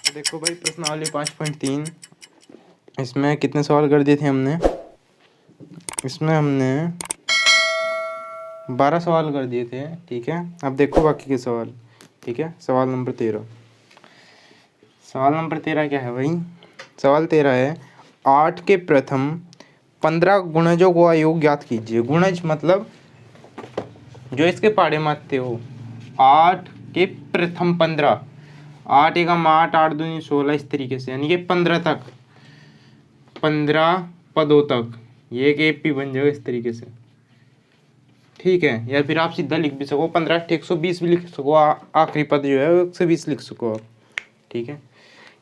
देखो भाई प्रश्नावली 5.3, इसमें कितने सवाल कर दिए थे हमने? इसमें हमने 12 सवाल कर दिए थे। ठीक है, अब देखो बाकी के सवाल। ठीक है, सवाल नंबर 13। सवाल नंबर 13 क्या है भाई? सवाल 13 है 8 के प्रथम 15 गुणजों का योग ज्ञात कीजिए। गुणज मतलब जो इसके पाड़े मारते हो। 8 के प्रथम 15, 8 एकम 8, 8 दूनी 16, इस तरीके से, यानी कि 15 तक, 15 पदों तक ये एक एपी बन जाएगा इस तरीके से। ठीक है, या फिर आप सीधा लिख भी सको 15 120 भी लिख सको, आखिरी पद जो है 120 लिख सको आप। ठीक है,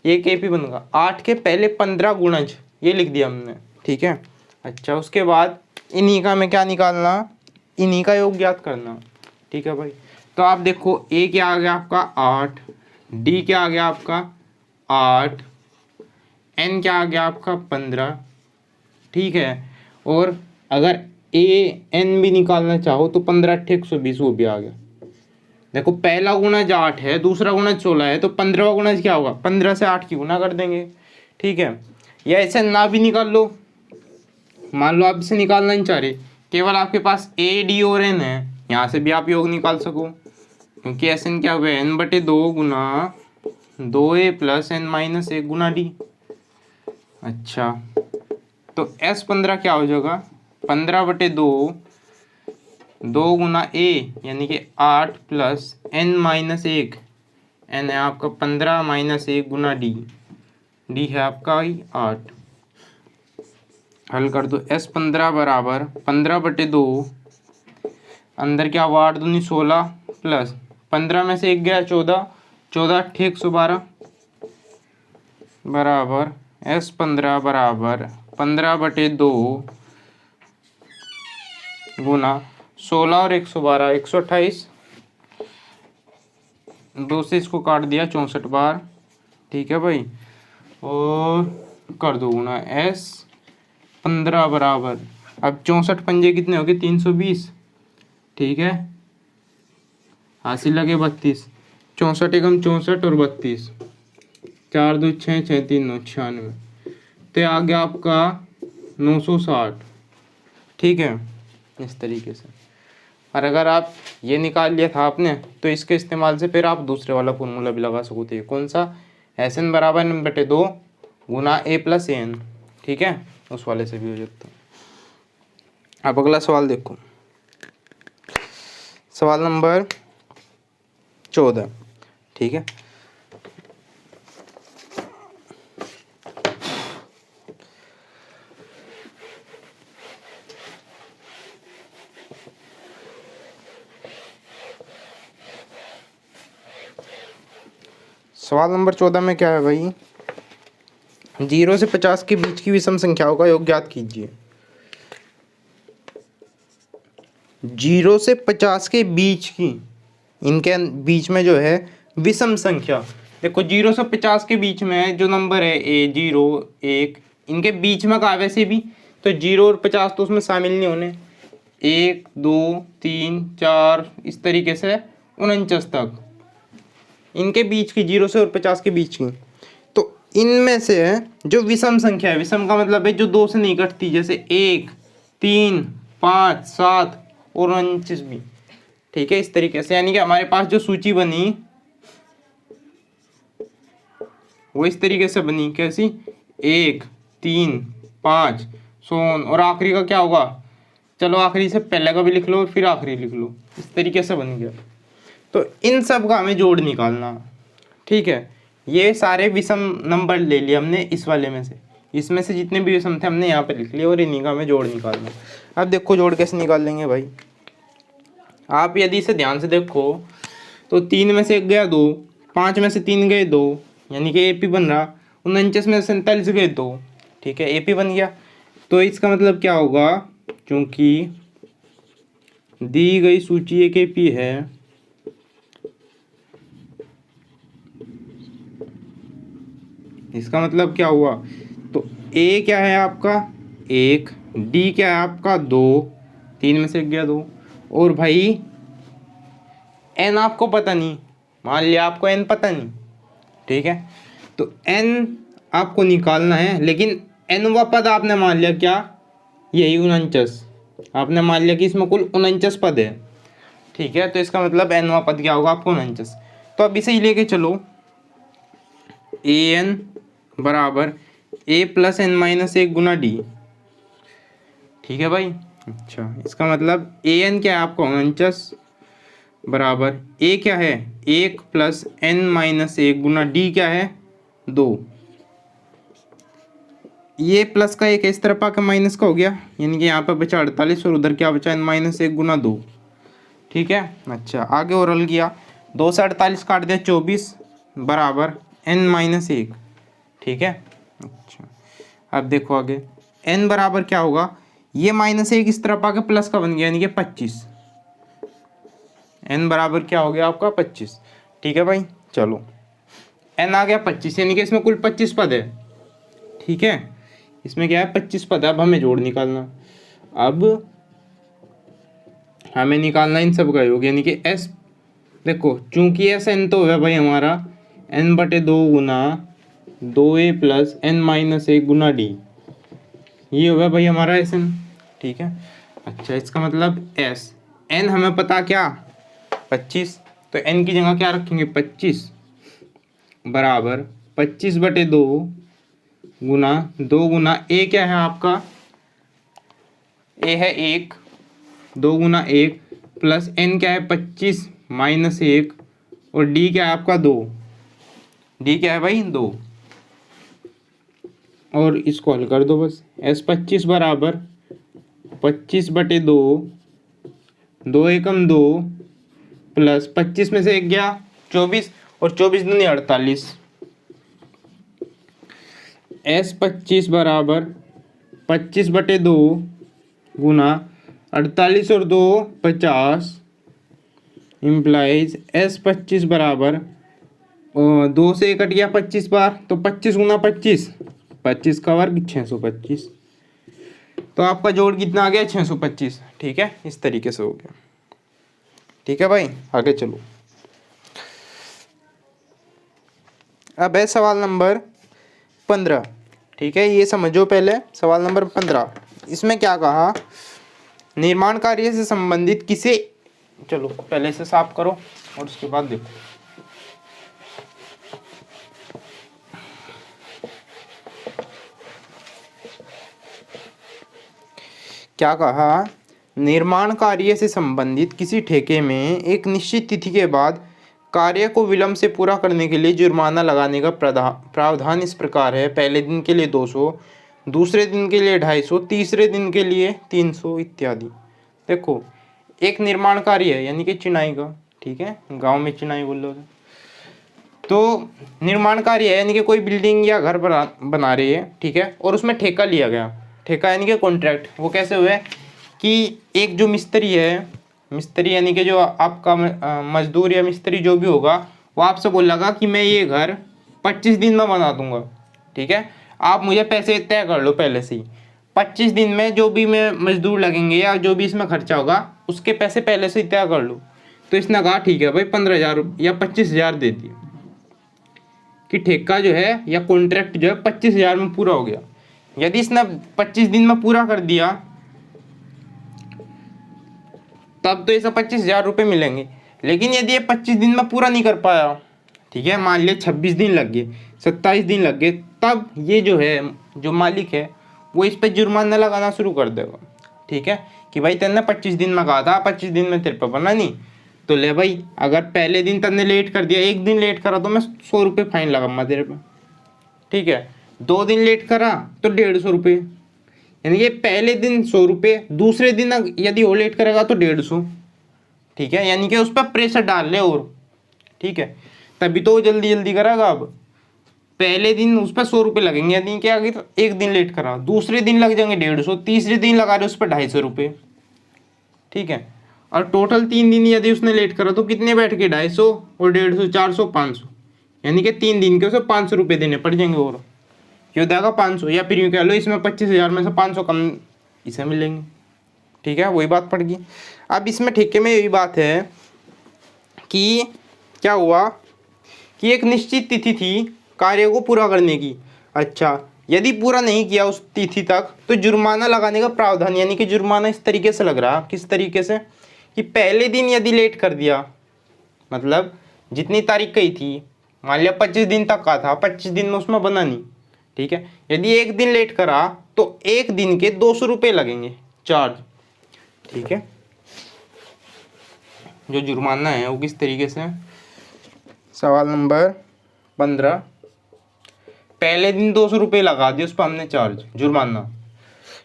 ये एक एपी बनेगा। 8 के पहले 15 गुणज ये लिख दिया हमने। ठीक है, अच्छा उसके बाद इन्हीं का हमें क्या निकालना? इन्हीं का योग ज्ञात करना। ठीक है भाई, तो आप देखो ए क्या आ गया आपका 8, डी क्या आ गया आपका 8, एन क्या आ गया आपका 15। ठीक है, और अगर ए एन भी निकालना चाहो तो 15 × 120 वो भी आ गया। देखो पहला गुणज 8 है, दूसरा गुणज 16 है, तो 15वां गुणज क्या होगा? 15 से 8 की गुना कर देंगे। ठीक है, या ऐसे ना भी निकाल लो, मान लो आप इसे निकालना नहीं चाह रहे, केवल आपके पास ए डी और एन है, यहाँ से भी आप योग निकाल सको, क्योंकि एस एन क्या हुआ? n/2 गुना 2a + n - 1 गुना डी। अच्छा, तो S15 क्या हो जाएगा? 15/2, 2 गुना a यानी कि 8 + n - 1, n है आपका 15 - 1 गुना डी, डी है आपका 8। हल कर दो। S15 बराबर 15/2, अंदर क्या हुआ 8 दूनी 16 प्लस 15 में से 1 गया 14, 14 × 8 = 112 बराबर S15 बराबर 15/2 गुना 16 और 112, 128, 2 से इसको काट दिया 64 बार। ठीक है भाई, और कर दो गुना S15 बराबर, अब 64 पंजे कितने हो गए? 320। ठीक है, हासिल लगे 32, 64 एकम 64 और 32, 4 2 6 6 3 9 96, तो आ गया आपका 960। ठीक है, इस तरीके से। और अगर आप ये निकाल लिया था आपने, तो इसके इस्तेमाल से फिर आप दूसरे वाला फॉर्मूला भी लगा सकते हैं। कौन सा? एस एन बराबर n/2 गुना a + an। ठीक है, उस वाले से भी हो जाता है। अब अगला सवाल देखो, सवाल नंबर 14। ठीक है, सवाल नंबर 14 में क्या है भाई? 0 से 50 के बीच की विषम संख्याओं का योग ज्ञात कीजिए। 0 से 50 के बीच की, इनके बीच में जो है विषम संख्या, देखो 0 से 50 के बीच में जो नंबर है A0 1, इनके बीच में कहा वैसे भी, तो 0 और 50 तो उसमें शामिल नहीं होने। 1 2 3 4 इस तरीके से 49 तक, इनके बीच की, 0 से और 50 के बीच की, तो इनमें से जो विषम संख्या है, विषम का मतलब है जो 2 से नहीं कटती, जैसे 1 3 5 7 और 49 भी। ठीक है, इस तरीके से, यानी कि हमारे पास जो सूची बनी वो इस तरीके से बनी। कैसी? 1 3 5 सोन, और आखिरी का क्या होगा? चलो आखिरी से पहले का भी लिख लो फिर आखिरी लिख लो, इस तरीके से बन गया। तो इन सब का हमें जोड़ निकालना। ठीक है, ये सारे विषम नंबर ले लिए हमने इस वाले में से, इसमें से जितने भी विषम थे हमने यहाँ पे लिख लिए, और इन्हीं का हमें जोड़ निकालना। अब देखो जोड़ कैसे निकाल लेंगे भाई? आप यदि इसे ध्यान से देखो तो 3 में से 1 गया 2, 5 में से 3 गए 2, यानी कि एपी बन रहा। 49 में से 47 गए 2, ठीक है, एपी बन गया। तो इसका मतलब क्या होगा? क्योंकि दी गई सूची एक एपी है, इसका मतलब क्या हुआ? तो ए क्या है आपका 1, डी क्या है आपका 2, 3 में से 1 गया 2, और भाई एन आपको पता नहीं, मान लिया आपको एन पता नहीं। ठीक है, तो n आपको निकालना है, लेकिन nवा पद आपने मान लिया क्या, यही 49। आपने मान लिया कि इसमें कुल 49 पद है, ठीक है। तो इसका मतलब nवा पद क्या होगा आपको 49। तो अब इसे ही लेके चलो, an बराबर a plus n minus 1 Guna D, ठीक है भाई। अच्छा, इसका मतलब an क्या है आपको 49 बराबर a क्या है 1 प्लस n माइनस 1 गुना डी क्या है 2। ये प्लस का एक इस तरफ आकर माइनस का हो गया, यानी कि यहाँ पर बचा 48 और उधर क्या बचा n माइनस 1 गुना 2, ठीक है। अच्छा, आगे और हल किया, 2 से 48 काट दिया 24 बराबर n माइनस 1, ठीक है। अच्छा, अब देखो आगे n बराबर क्या होगा, ये माइनस 1 इस तरफ आके प्लस का बन गया, यानी कि 25। n बराबर क्या हो गया आपका 25, ठीक है भाई। चलो n आ गया 25, यानी कि इसमें कुल 25 पद है, ठीक है। इसमें क्या है 25 पद है। अब हमें जोड़ निकालना, अब हमें निकालना इन सब का योग, यानी कि s, देखो चूंकि एस एन तो है भाई हमारा n/2 गुना 2a प्लस n माइनस 1 गुना डी, ये होगा भाई हमारा एस एन, ठीक है। अच्छा, इसका मतलब एस n हमें पता क्या 25, तो n की जगह क्या रखेंगे 25 बराबर 25/2 गुना 2 गुना a क्या है आपका, a है 1, 2 गुना 1 प्लस n क्या है 25 माइनस 1 और d क्या है आपका 2, d क्या है भाई 2, और इसको हल कर दो बस। s 25 बराबर 25/2, 2 एकम 2 प्लस 25 में से 1 गया 24 और 24 दूनी 48। s 25 बराबर 25/2 गुना 48 और 2 50 इम्प्लाइज s 25 बराबर 2 से 1 कट गया 25 बार, तो 25 गुना 25, 25 का वर्ग 625। तो आपका जोड़ कितना आ गया 625, ठीक है। इस तरीके से हो गया, ठीक है भाई। आगे चलो, अब है सवाल नंबर 15, ठीक है। ये समझो पहले सवाल नंबर 15, इसमें क्या कहा, निर्माण कार्य से संबंधित किसी, चलो पहले से साफ करो और उसके बाद देखो। क्या कहा, निर्माण कार्य से संबंधित किसी ठेके में एक निश्चित तिथि के बाद कार्य को विलंब से पूरा करने के लिए जुर्माना लगाने का प्रावधान इस प्रकार है। पहले दिन के लिए 200, दूसरे दिन के लिए 250, तीसरे दिन के लिए 300 इत्यादि। देखो, एक निर्माण कार्य है यानी कि चिनाई का, ठीक है, गांव में चिनाई बोल लो। तो निर्माण कार्य है यानी कि कोई बिल्डिंग या घर बना रही है, ठीक है, और उसमें ठेका लिया गया। ठेका यानी कि कॉन्ट्रैक्ट। वो कैसे हुआ कि एक जो मिस्त्री है, मिस्त्री यानी कि जो आपका मजदूर या मिस्त्री जो भी होगा, वो आपसे बोलेगा कि मैं ये घर 25 दिन में बना दूंगा, ठीक है। आप मुझे पैसे तय कर लो पहले से ही, 25 दिन में जो भी मैं मजदूर लगेंगे या जो भी इसमें खर्चा होगा उसके पैसे पहले से ही तय कर लो। तो इसने कहा ठीक है भाई 15,000 या 25,000 दे दिए, कि ठेका जो है या कॉन्ट्रैक्ट जो है 25,000 में पूरा हो गया। यदि इसने 25 दिन में पूरा कर दिया तब तो इसे 25,000 रुपये मिलेंगे। लेकिन यदि ये 25 दिन में पूरा नहीं कर पाया, ठीक है, मान लिया 26 दिन लग गए, 27 दिन लग गए, तब ये जो है जो मालिक है वो इस पर जुर्माना लगाना शुरू कर देगा, ठीक है, कि भाई तेने 25 दिन में कहा था, 25 दिन में तेरे पर बना नहीं, तो ले भाई, अगर पहले दिन तेने लेट कर दिया, 1 दिन लेट करा तो मैं 100 रुपये फाइन लगाऊंगा तेरे पे, ठीक है, 2 दिन लेट करा तो 150 रुपये, यानी कि पहले दिन 100 रुपये, दूसरे दिन यदि वो लेट करेगा तो 150, ठीक है, यानी कि उस पर प्रेशर डाल ले और, ठीक है, तभी तो वो जल्दी जल्दी करेगा। अब पहले दिन उस पर 100 रुपये लगेंगे, यदि क्या अगर 1 दिन लेट करा, दूसरे दिन लग जाएंगे 150, तीसरे दिन लगा रहे उस पर 250 रुपये, ठीक है, और टोटल 3 दिन यदि उसने लेट करा तो कितने बैठ के 250 और 150, 400, 500, यानी कि 3 दिन के उसे 500 रुपये देने पड़ जाएंगे, और क्यों देगा 500, या फिर यूँ कह लो इसमें 25,000 में से 500 कम इसे मिलेंगे, ठीक है, वही बात पड़ गई। अब इसमें ठेके में यही बात है कि क्या हुआ कि एक निश्चित तिथि थी कार्य को पूरा करने की। अच्छा, यदि पूरा नहीं किया उस तिथि तक तो जुर्माना लगाने का प्रावधान, यानी कि जुर्माना इस तरीके से लग रहा, किस तरीके से कि पहले दिन यदि लेट कर दिया, मतलब जितनी तारीख कही थी, मान लिया 25 दिन तक का था, 25 दिन में उसमें बना नहीं, ठीक है, यदि एक दिन लेट करा तो एक दिन के 200 रुपये लगेंगे चार्ज, ठीक है। जो जुर्माना है वो किस तरीके से, सवाल नंबर 15, पहले दिन 200 रुपये लगा दिए उस पर हमने चार्ज जुर्माना,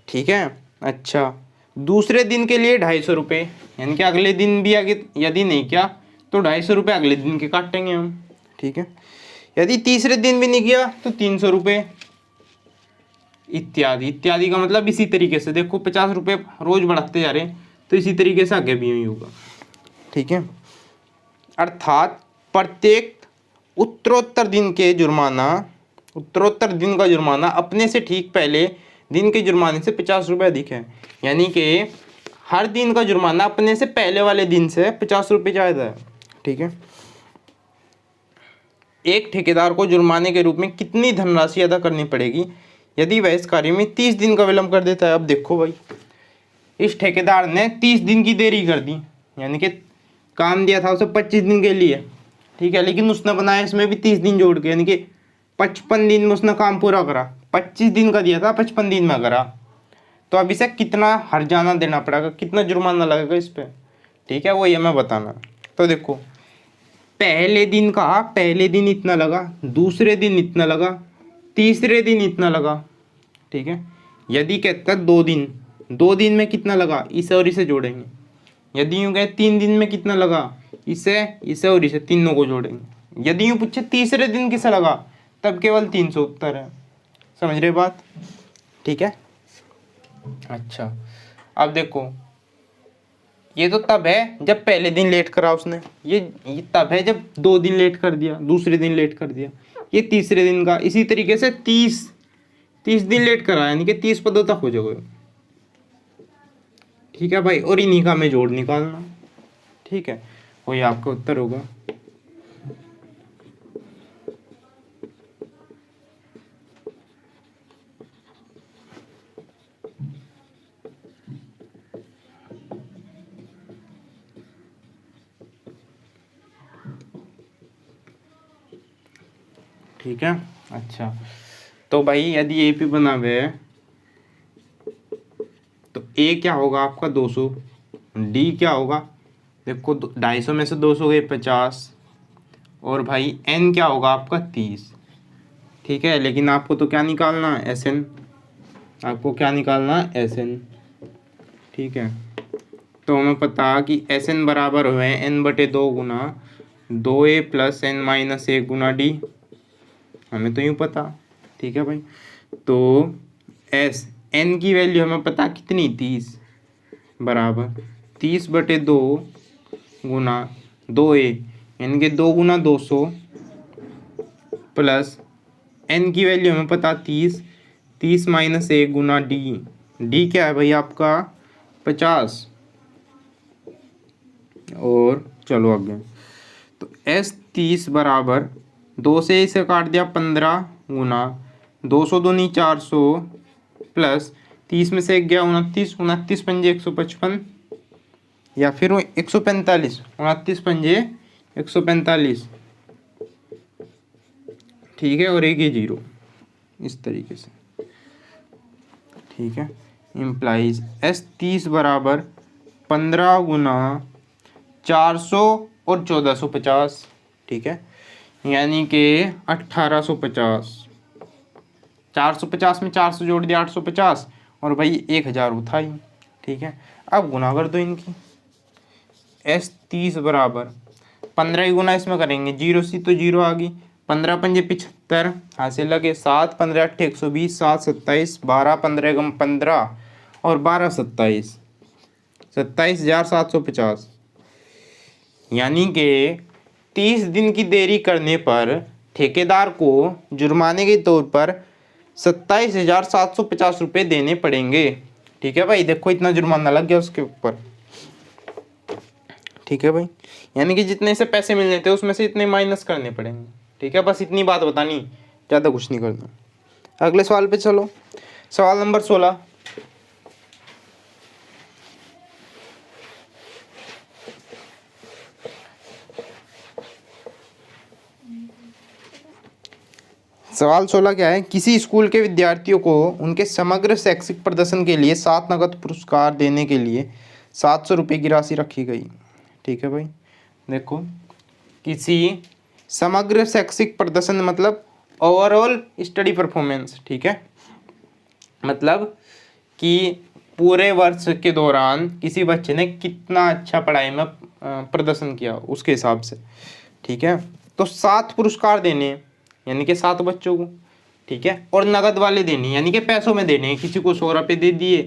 ठीक है। अच्छा, दूसरे दिन के लिए 250 रुपये, यानी कि अगले दिन भी आगे यदि नहीं किया तो 250 रुपये अगले दिन के काटेंगे हम, ठीक है। यदि तीसरे दिन भी नहीं किया तो 300 रुपये, इत्यादि इत्यादि का मतलब इसी तरीके से देखो 50 रुपये रोज बढ़ाते जा रहे हैं, तो इसी तरीके से आगे भी होगा, ठीक है। अर्थात प्रत्येक उत्तरोत्तर दिन का जुर्माना अपने से ठीक पहले दिन के जुर्माने से 50 रुपये अधिक है, यानी कि हर दिन का जुर्माना अपने से पहले वाले दिन से 50 रुपये ज़्यादा है, ठीक है। एक ठेकेदार को जुर्माने के रूप में कितनी धनराशि अदा करनी पड़ेगी यदि वह इस कार्य में 30 दिन का विलंब कर देता है। अब देखो भाई, इस ठेकेदार ने 30 दिन की देरी कर दी, यानी कि काम दिया था उसे 25 दिन के लिए, ठीक है, लेकिन उसने बनाया इसमें भी 30 दिन जोड़ के, यानी कि 55 दिन में उसने काम पूरा करा। 25 दिन का दिया था, 55 दिन में करा, तो अब इसे कितना हर्जाना देना पड़ेगा, कितना जुर्माना लगेगा इस पर, ठीक है, वो ये मैं बताना। तो देखो, पहले दिन इतना लगा, दूसरे दिन इतना लगा, तीसरे दिन इतना लगा, ठीक है। यदि कहता है 2 दिन में कितना लगा, इसे और इसे जोड़ेंगे। यदि यूँ कहे 3 दिन में कितना लगा, इसे और इसे तीनों को जोड़ेंगे। यदि यूँ पूछे तीसरे दिन किसे लगा, तब केवल 300 उत्तर है। समझ रहे बात, ठीक है। अच्छा, अब देखो, ये तो तब है जब पहले दिन लेट करा उसने, ये तब है जब 2 दिन लेट कर दिया, दूसरे दिन लेट कर दिया, ये तीसरे दिन का। इसी तरीके से 30 दिन लेट करा, यानी कि 30 पदों तक हो जाएगा, ठीक है भाई। और इन्हीं का हमें जोड़ निकालना, ठीक है, वही आपका उत्तर होगा। ठीक है। अच्छा, तो भाई यदि ए पी बना हुआ है तो ए क्या होगा आपका 200, डी क्या होगा, देखो 250 में से 200 गए 50, और भाई एन क्या होगा आपका 30, ठीक है। लेकिन आपको तो क्या निकालना है, एस एन, आपको क्या निकालना है, एस एन, ठीक है। तो हमें पता कि एस एन बराबर हुए n/2 गुना 2a + n - 1 गुना डी, हमें तो यूँ पता, ठीक है भाई। तो एस एन की वैल्यू हमें पता कितनी, 30 बराबर 30/2 गुना 2a, यानी कि 2 गुना 200 प्लस एन की वैल्यू हमें पता 30 - 1 गुना डी, डी क्या है भाई आपका 50। और चलो आगे, तो एस 30 बराबर 2 से इसे काट दिया 15 गुना 200 दूनी 400 प्लस 30 में से 1 गया 29, 29 पंजे 155, या फिर 145, 29 पंजे 145, ठीक है। और एक ये 0, इस तरीके से, ठीक है। इम्प्लाइज एस 30 बराबर 15 गुना 400 और 1450, ठीक है, यानी कि 1850। 450 में 400 जोड़ दिया 850, और भाई 1000 उठा ही, ठीक है। अब गुना कर दो इनकी, एस 30 बराबर 15 ही गुना इसमें करेंगे, 0 सी तो 0 आ गई, 15 पंजे 75, हासिल लगे 7 15 8 120, 7 27, 12 15 × 15 और 12 27, 27,750, यानी कि 30 दिन की देरी करने पर ठेकेदार को जुर्माने के तौर पर 27,750 रुपये देने पड़ेंगे, ठीक है भाई। देखो इतना जुर्माना लग गया उसके ऊपर, ठीक है भाई, यानी कि जितने से पैसे मिलने थे उसमें से इतने माइनस करने पड़ेंगे, ठीक है। बस इतनी बात बतानी, ज़्यादा कुछ नहीं करना। अगले सवाल पे चलो। सवाल नंबर 16। सवाल 16 क्या है? किसी स्कूल के विद्यार्थियों को उनके समग्र शैक्षिक प्रदर्शन के लिए 7 नकद पुरस्कार देने के लिए 700 रुपये की राशि रखी गई। ठीक है भाई, देखो, किसी समग्र शैक्षिक प्रदर्शन मतलब ओवरऑल स्टडी परफॉर्मेंस, ठीक है, मतलब कि पूरे वर्ष के दौरान किसी बच्चे ने कितना अच्छा पढ़ाई में प्रदर्शन किया उसके हिसाब से, ठीक है। तो 7 पुरस्कार देने यानी कि 7 बच्चों को, ठीक है, और नगद वाले देने यानी कि पैसों में देने। किसी को 100 रुपये दे दिए,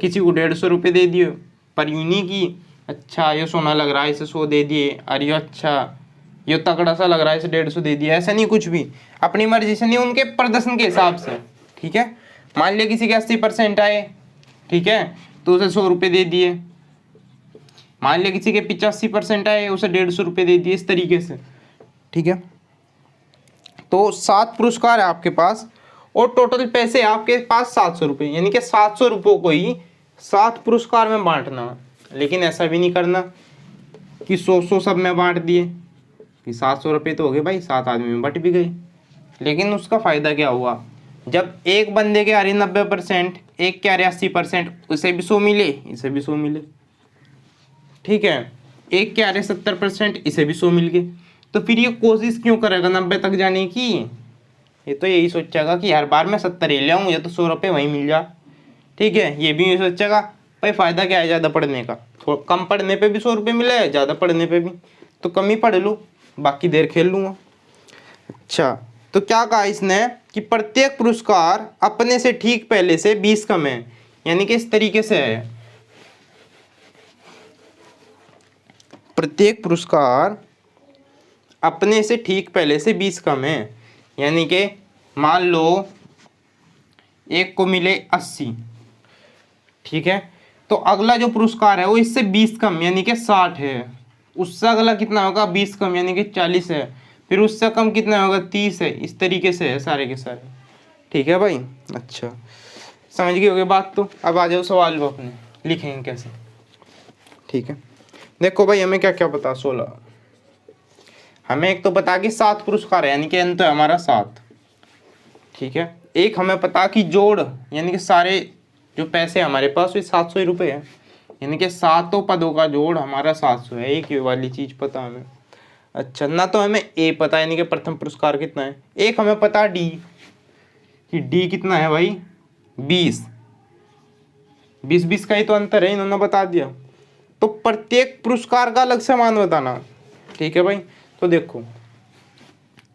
किसी को 150 रुपये दे दिए, पर यूँ नहीं कि अच्छा ये सोना लग रहा है इसे 100 दे दिए, अरे ये अच्छा ये तगड़ा सा लग रहा है इसे 150 दे दिया, ऐसा नहीं कुछ भी, अपनी मर्जी से नहीं, उनके प्रदर्शन के हिसाब से, ठीक है। मान लिया किसी के 80% आए, ठीक है, तो उसे 100 रुपये दे दिए। मान लिया किसी के 85% आए, उसे 150 रुपये दे दिए, इस तरीके से, ठीक है। तो 7 पुरस्कार है आपके पास और टोटल पैसे आपके पास 700 रुपये, यानी कि 700 रुपये को ही 7 पुरस्कार में बांटना। लेकिन ऐसा भी नहीं करना कि 100 सब में बांट दिए कि 700 रुपये तो हो गए भाई, 7 आदमी में बट भी गए। लेकिन उसका फ़ायदा क्या हुआ, जब एक बंदे के आ रही 90%, एक के आ रहे 80%, उसे भी 100 मिले, इसे भी 100 मिले, ठीक है। एक के आ रहे 70%, इसे भी 100 मिल गए। तो फिर ये कोशिश क्यों करेगा 90 तक जाने की? ये तो यही सोचेगा कि हर बार मैं 70 ले आऊँ, या तो 100 रुपये वहीं मिल जा, ठीक है। ये भी यही सोचेगा भाई फ़ायदा क्या है ज़्यादा पढ़ने का, थोड़ा कम पढ़ने पे भी 100 रुपये मिले, ज़्यादा पढ़ने पे भी, तो कम ही पढ़ लूँ, बाकी देर खेल लूँगा। अच्छा, तो क्या कहा इसने कि प्रत्येक पुरस्कार अपने से ठीक पहले से 20 कम है, यानी कि इस तरीके से है, प्रत्येक पुरस्कार अपने से ठीक पहले से 20 कम है। यानी कि मान लो एक को मिले 80, ठीक है, तो अगला जो पुरस्कार है वो इससे 20 कम यानी कि 60 है। उससे अगला कितना होगा, 20 कम यानी कि 40 है। फिर उससे कम कितना होगा, 30 है। इस तरीके से है सारे के सारे, ठीक है भाई। अच्छा, समझ गए होगे बात। तो अब आ जाओ सवाल को अपने लिखेंगे कैसे, ठीक है। देखो भाई, हमें क्या क्या पता, 16 हमें एक तो पता कि 7 पुरस्कार है, यानी कि n तो है हमारा 7, ठीक है। एक हमें पता कि जोड़ यानी कि सारे जो पैसे हमारे पास वो 700 रुपये है, यानी कि 7 पदों का जोड़ हमारा 700 है। एक ये वाली चीज़ पता हमें। अच्छा, ना तो हमें ए पता यानी कि प्रथम पुरस्कार कितना है। एक हमें पता डी, कि डी कितना है भाई, 20 20 का ही तो अंतर है, इन्होंने बता दिया। तो प्रत्येक पुरस्कार का अलग से मान बताना, ठीक है भाई। तो देखो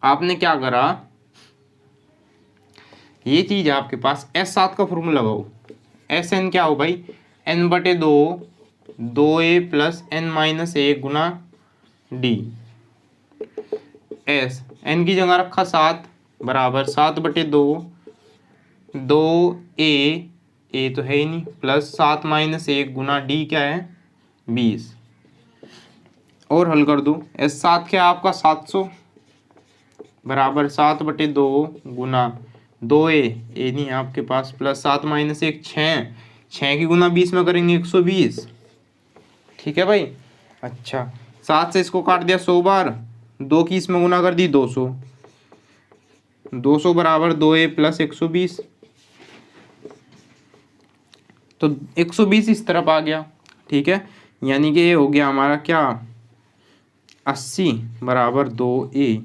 आपने क्या करा, ये चीज आपके पास S7 का फॉर्मूला लगाओ। एस एन क्या हो भाई, n/2 2a प्लस n-1 गुना डी। एस एन की जगह रखा 7 बराबर 7/2 2a, ए तो है ही नहीं, प्लस 7-1 गुना डी क्या है 20। और हल कर दो, S7 क्या है आपका 700 बराबर 7/2 गुना 2a, ए नहीं है आपके पास, प्लस 7-1 6 की गुना 20 में करेंगे 120, ठीक है भाई। अच्छा, 7 से इसको काट दिया 100 बार, 2 की इसमें गुना कर दी 200, 200 बराबर 2a प्लस 120, तो 120 इस तरफ आ गया, ठीक है। यानी कि ये हो गया हमारा क्या 80 बराबर 2a,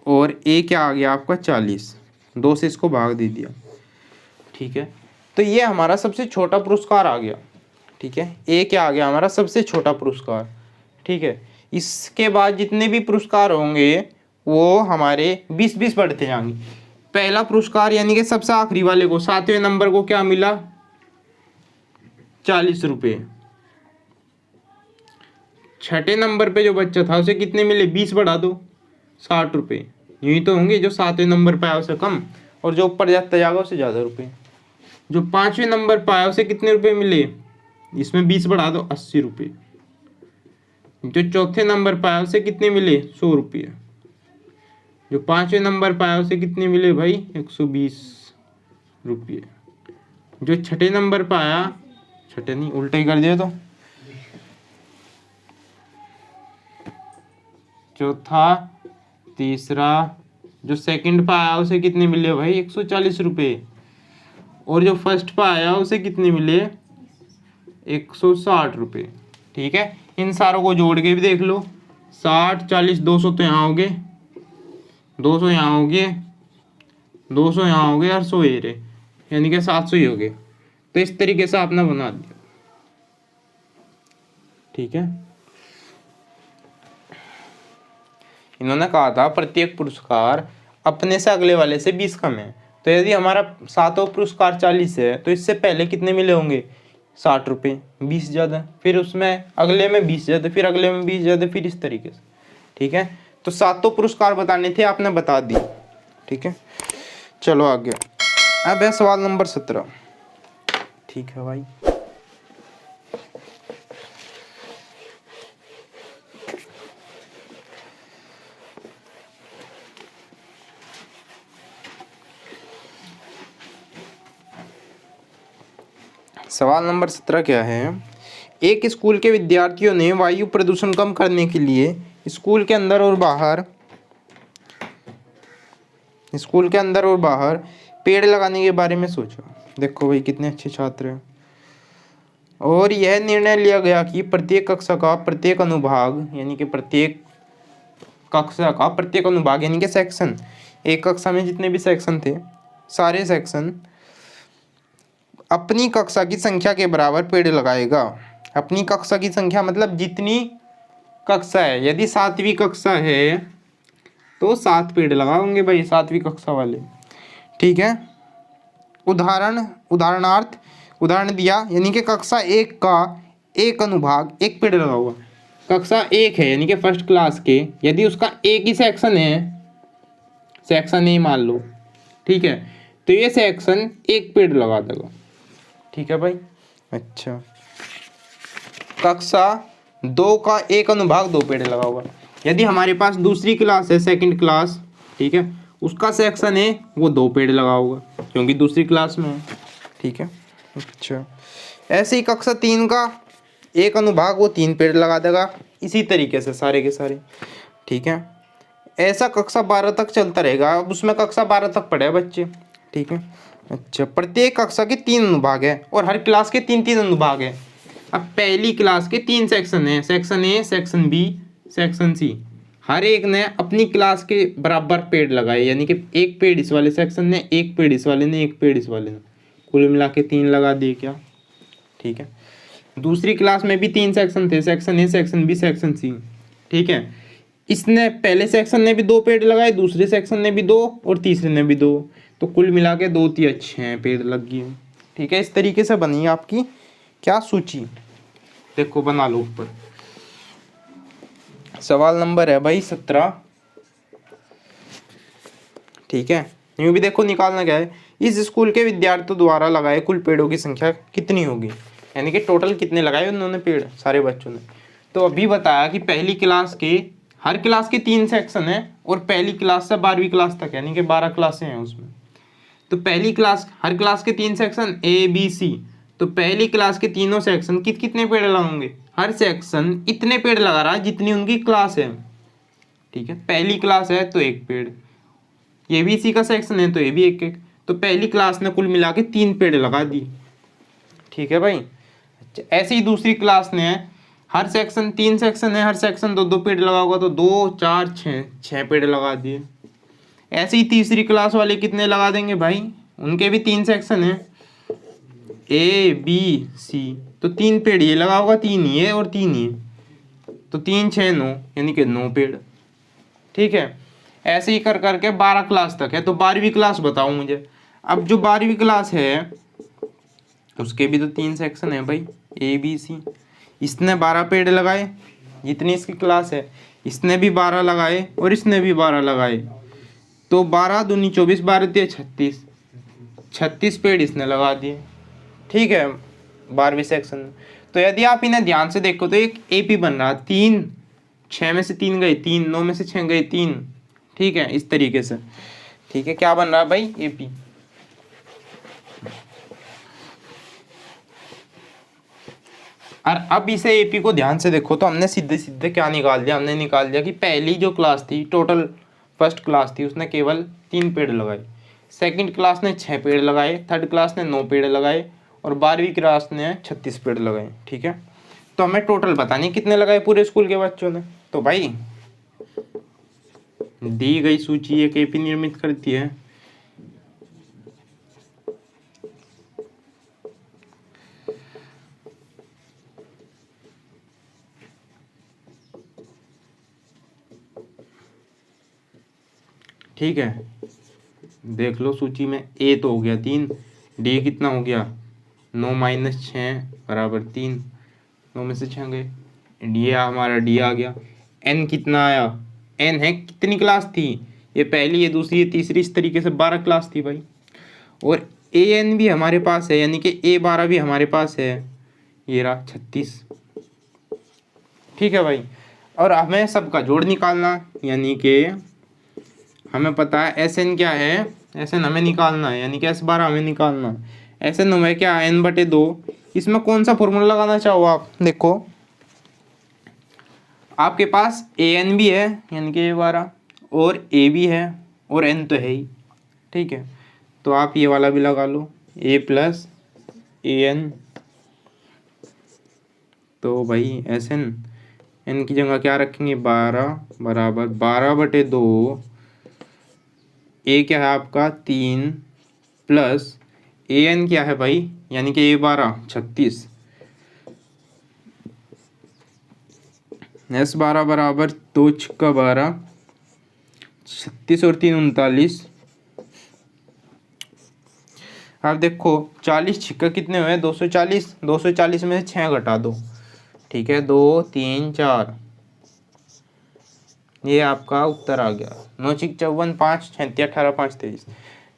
और a क्या आ गया आपका 40, 2 से इसको भाग दे दिया, ठीक है। तो ये हमारा सबसे छोटा पुरस्कार आ गया, ठीक है। a क्या आ गया हमारा सबसे छोटा पुरस्कार, ठीक है। इसके बाद जितने भी पुरस्कार होंगे वो हमारे 20-20 बढ़ते जाएंगे। पहला पुरस्कार यानी कि सबसे आखिरी वाले को 7वें नंबर को क्या मिला 40 रुपये। छठे नंबर पे जो बच्चा था उसे कितने मिले, 20 बढ़ा दो 60 रुपये। यूँ ही तो होंगे, जो 7वें नंबर पे आया उसे कम, और जो ऊपर जाता जाएगा उसे ज़्यादा रुपये। जो 5वें नंबर पे आया उसे कितने रुपये मिले, इसमें 20 बढ़ा दो 80 रुपये। जो चौथे नंबर पे आया उसे कितने मिले 100 रुपये। जो 5वें नंबर पर आया उसे कितने मिले भाई 120 रुपये। जो छठे नंबर पर आया, छठे नहीं उल्टा ही कर दिया, तो चौथा, तीसरा, जो सेकंड पर आया उसे कितने मिले भाई 140 रुपये। और जो फर्स्ट पर आया उसे कितने मिले 160 रुपये। ठीक है, इन सारों को जोड़ के भी देख लो, 60 40 200 तो यहाँ हो गए, 200 यहाँ हो गए, 200 यहाँ हो गए और 100 ये रहे, यानी कि 700 ही हो गए। तो इस तरीके से आपने बना दिया। ठीक है, इन्होंने कहा था प्रत्येक पुरस्कार अपने से अगले वाले से 20 कम है। तो यदि हमारा 7वां पुरस्कार 40 है तो इससे पहले कितने मिले होंगे 60 रुपये, 20 ज़्यादा, फिर उसमें अगले में 20 ज़्यादा, फिर अगले में 20 ज़्यादा, फिर इस तरीके से। ठीक है, तो 7 पुरस्कार बताने थे, आपने बता दिए। ठीक है, चलो आगे। अब है सवाल नंबर 17। ठीक है भाई, सवाल नंबर 17 क्या है। एक स्कूल के विद्यार्थियों ने वायु प्रदूषण कम करने के लिए स्कूल के अंदर और बाहर पेड़ लगाने के बारे में सोचा। देखो भाई कितने अच्छे छात्र हैं। और यह निर्णय लिया गया कि प्रत्येक कक्षा का प्रत्येक अनुभाग, यानी कि प्रत्येक कक्षा का प्रत्येक अनुभाग यानी कि सेक्शन, एक कक्षा में जितने भी सेक्शन थे सारे सेक्शन अपनी कक्षा की संख्या के बराबर पेड़ लगाएगा। अपनी कक्षा की संख्या मतलब जितनी कक्षा है, यदि 7वीं कक्षा है तो 7 पेड़ लगाओगे भाई 7वीं कक्षा वाले। ठीक है, उदाहरण दिया, यानी कि कक्षा 1 का एक अनुभाग 1 पेड़ लगा हुआ। कक्षा 1 है यानी कि फर्स्ट क्लास के, यदि उसका एक ही सेक्शन है, सेक्शन ए मान लो, ठीक है, तो ये सेक्शन 1 पेड़ लगा देगा। ठीक है भाई, अच्छा। कक्षा 2 का एक अनुभाग 2 पेड़ लगा हुआ। यदि हमारे पास दूसरी क्लास है सेकंड क्लास, ठीक है, उसका सेक्शन है वो 2 पेड़ लगा होगा क्योंकि दूसरी क्लास में है। ठीक है, अच्छा। ऐसे ही कक्षा 3 का एक अनुभाग वो 3 पेड़ लगा देगा, इसी तरीके से सारे के सारे। ठीक है, ऐसा कक्षा 12 तक चलता रहेगा। अब उसमें कक्षा 12 तक पढ़े बच्चे। ठीक है, अच्छा। प्रत्येक कक्षा के 3 अनुभाग है और हर क्लास के 3-3 अनुभाग है। अब पहली क्लास के 3 सेक्शन है, section A, section B, section C. हर एक ने अपनी क्लास के बराबर पेड़ लगाए, यानी कि 1 पेड़ इस वाले सेक्शन ने, 1 पेड़ इस वाले ने, 1 पेड़ इस वाले ने, कुल मिला के 3 लगा दिए क्या। ठीक है, दूसरी क्लास में भी 3 सेक्शन थे, section A, section B, section C. ठीक है, इसने पहले सेक्शन ने भी 2 पेड़ लगाए, दूसरे सेक्शन ने भी 2 और तीसरे ने भी 2, तो कुल मिला के 2 3 6 पेड़ लग गए। ठीक है, इस तरीके से बनी आपकी क्या सूची, देखो बना लो ऊपर। सवाल नंबर है भाई 17। ठीक है, यूँ भी देखो निकालना क्या है, इस स्कूल के विद्यार्थियों द्वारा लगाए कुल पेड़ों की संख्या कितनी होगी, यानी कि टोटल कितने लगाए उन्होंने पेड़ सारे बच्चों ने। तो अभी बताया कि पहली क्लास के हर क्लास के 3 सेक्शन है और पहली क्लास से 12वीं क्लास तक यानी कि 12 क्लासें हैं उसमें। तो पहली क्लास हर क्लास के 3 सेक्शन ए बी सी, तो पहली क्लास के तीनों सेक्शन कितने पेड़ लगाएंगे, हर सेक्शन इतने पेड़ लगा रहा है जितनी उनकी क्लास है। ठीक है, पहली क्लास है तो 1 पेड़, ये भी इसी का सेक्शन है तो ये भी 1-1, तो पहली क्लास ने कुल मिला के 3 पेड़ लगा दिए। ठीक है भाई, अच्छा। ऐसे ही दूसरी क्लास ने हर सेक्शन 3 सेक्शन है, हर सेक्शन 2-2 पेड़ लगा होगा तो 2 4 6 पेड़ लगा दिए। ऐसे ही तीसरी क्लास वाले कितने लगा देंगे भाई, उनके भी 3 सेक्शन है ए बी सी, तो 3 पेड़ ये लगा होगा, 3 ये और 3 ये, तो 3 6 9 यानी कि 9 पेड़। ठीक है, ऐसे ही कर करके 12 क्लास तक है, तो 12वीं क्लास बताओ मुझे। अब जो 12वीं क्लास है उसके भी तो 3 सेक्शन है भाई ए बी सी, इसने 12 पेड़ लगाए जितनी इसकी क्लास है, इसने भी 12 लगाए और इसने भी 12 लगाए, तो 12 दूनी 24, 12 3 36 पेड़ इसने लगा दिए। ठीक है, 12वीं सेक्शन में। तो यदि आप इन्हें ध्यान से देखो तो एक एपी बन रहा, 3 6 में से 3 गए 3, 9 में से 6 गए 3। ठीक है, इस तरीके से। ठीक है, क्या बन रहा है भाई, AP। और अब इसे AP को ध्यान से देखो तो हमने सीधे सीधे क्या निकाल दिया, हमने निकाल दिया कि पहली जो क्लास थी, टोटल फर्स्ट क्लास थी, उसने केवल 3 पेड़ लगाए, सेकंड क्लास ने 6 पेड़ लगाए, थर्ड क्लास ने 9 पेड़ लगाए और 12वीं क्लास ने 36 पेड़ लगाए। ठीक है, तो हमें टोटल पता नहीं कितने लगाए पूरे स्कूल के बच्चों ने। तो भाई दी गई सूची एक AP निर्मित करती है। ठीक है, देख लो सूची में A तो हो गया 3, D कितना हो गया 9 - 6 बराबर 3, 9 में से 6 गए, हमारा D आ गया। N कितना आया, N है कितनी क्लास थी, ये पहली, ये दूसरी, ये तीसरी, इस तरीके से 12 क्लास थी भाई। और AN भी हमारे पास है, यानी कि A12 भी हमारे पास है, ये रहा 36। ठीक है भाई, और हमें सबका जोड़ निकालना, यानी कि हमें पता है SN क्या है, SN हमें निकालना है, यानी कि S12 हमें निकालना है। SN हमें क्या, N/2। इसमें कौन सा फॉर्मूला लगाना चाहो आप, देखो आपके पास AN भी है, यानी कि A12, और A भी है, और N तो है ही। ठीक है, तो आप ये वाला भी लगा लो, A + AN। तो भाई SN, N की जगह क्या रखेंगे, 12 बराबर 12/2। A क्या है आपका 3 प्लस AN क्या है भाई, यानी कि A12 36, S12 बराबर 2 × 12, 36 और 3 39। आप देखो 40 छिक्का कितने हुए, 240, 240 में से 6 घटा दो। ठीक है, 2 3 4, ये आपका उत्तर आ गया। 9 × 54, 5 × 36, 18, 5 23।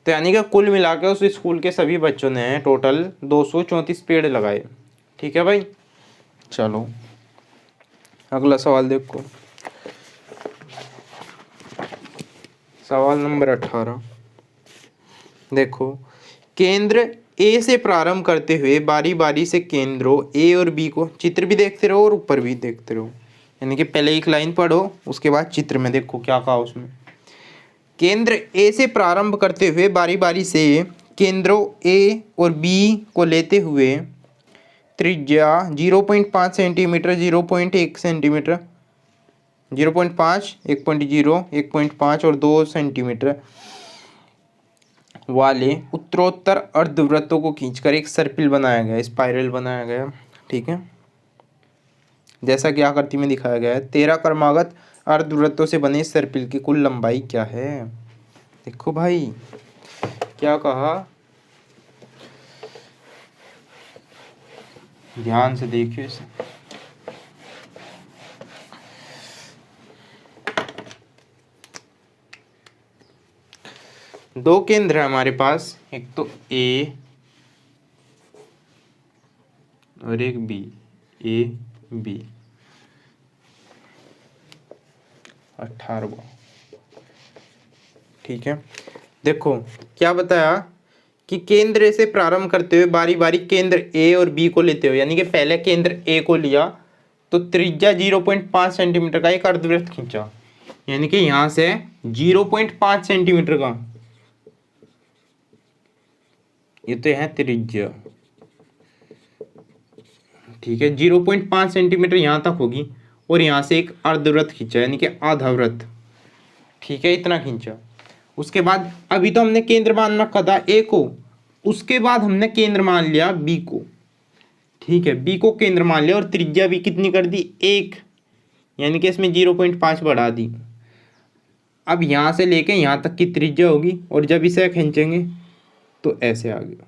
तो यानी कि कुल मिला के उस स्कूल के सभी बच्चों ने टोटल 234 पेड़ लगाए। ठीक है भाई, चलो अगला सवाल देखो, सवाल नंबर 18। देखो, केंद्र A से प्रारंभ करते हुए बारी बारी से केंद्रों A और B को, चित्र भी देखते रहो और ऊपर भी देखते रहो, यानी कि पहले एक लाइन पढ़ो, उसके बाद चित्र में देखो क्या कहा उसमें। केंद्र A से प्रारंभ करते हुए बारी बारी से केंद्रों A और B को लेते हुए त्रिज्या 0.5 सेंटीमीटर, 0.1 सेंटीमीटर, 0.5, 1.0, 1.5 और 2 सेंटीमीटर वाले उत्तरोत्तर अर्धवृत्तों को खींचकर एक सर्पिल बनाया गया, स्पाइरल बनाया गया। ठीक है, जैसा कि आकृति में दिखाया गया है। 13 क्रमागत अर्धवृत्तों से बने इस सर्पिल की कुल लंबाई क्या है। देखो भाई क्या कहा, ध्यान से देखिए इसे। दो केंद्र है हमारे पास, एक तो A और एक B, AB 18। ठीक है, देखो क्या बताया कि केंद्र से प्रारंभ करते हुए बारी बारी केंद्र A और B को लेते हुए, यानी कि पहले केंद्र A को लिया तो त्रिज्या 0.5 सेंटीमीटर का एक अर्धवृत्त खींचा, यानी कि यहां से 0.5 सेंटीमीटर का, ये तो है त्रिज्या। ठीक है, 0.5 सेंटीमीटर यहां तक होगी और यहां से एक अर्धवृत्त खींचा, यानी कि आधा वृत्त। ठीक है, इतना खींचा। उसके बाद अभी तो हमने केंद्र मान रखा था A को, उसके बाद हमने केंद्र मान लिया B को। ठीक है, B को केंद्र मान लिया और त्रिज्या भी कितनी कर दी, 1, यानी कि इसमें 0.5 बढ़ा दी। अब यहां से लेके यहां तक की त्रिज्या होगी और जब इसे खींचेंगे तो ऐसे आ गया।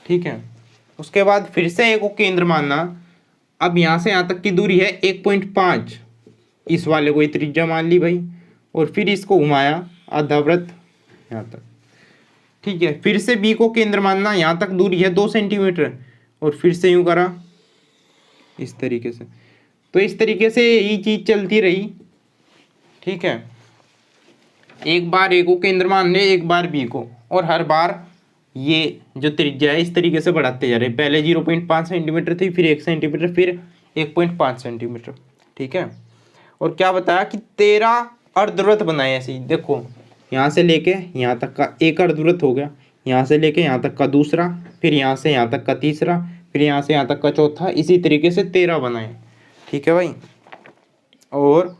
ठीक है, उसके बाद फिर से A को केंद्र मानना। अब यहां से यहां तक की दूरी है 1.5, इस वाले को त्रिज्या मान ली भाई, और फिर इसको घुमाया आधा वृत्त यहाँ तक। ठीक है, फिर से B को केंद्र मानना, यहाँ तक दूरी है 2 सेंटीमीटर, और फिर से यूं करा इस तरीके से। तो इस तरीके से यही चीज चलती रही। ठीक है, एक बार ए को केंद्र मान ले, एक बार बी को, और हर बार ये जो त्रिज्या है इस तरीके से बढ़ाते जा रहे हैं। पहले 0.5 सेंटीमीटर थी, फिर 1 सेंटीमीटर, फिर 1.5 सेंटीमीटर। ठीक है। और क्या बताया कि 13 अर्धवृत्त बनाए ऐसे ही। देखो यहाँ से लेके यहाँ तक का एक अर्धवृत्त हो गया, यहाँ से लेके यहाँ तक का दूसरा, फिर यहाँ से यहाँ तक का तीसरा, फिर यहाँ से यहाँ तक का चौथा, इसी तरीके से 13 बनाए। ठीक है भाई। और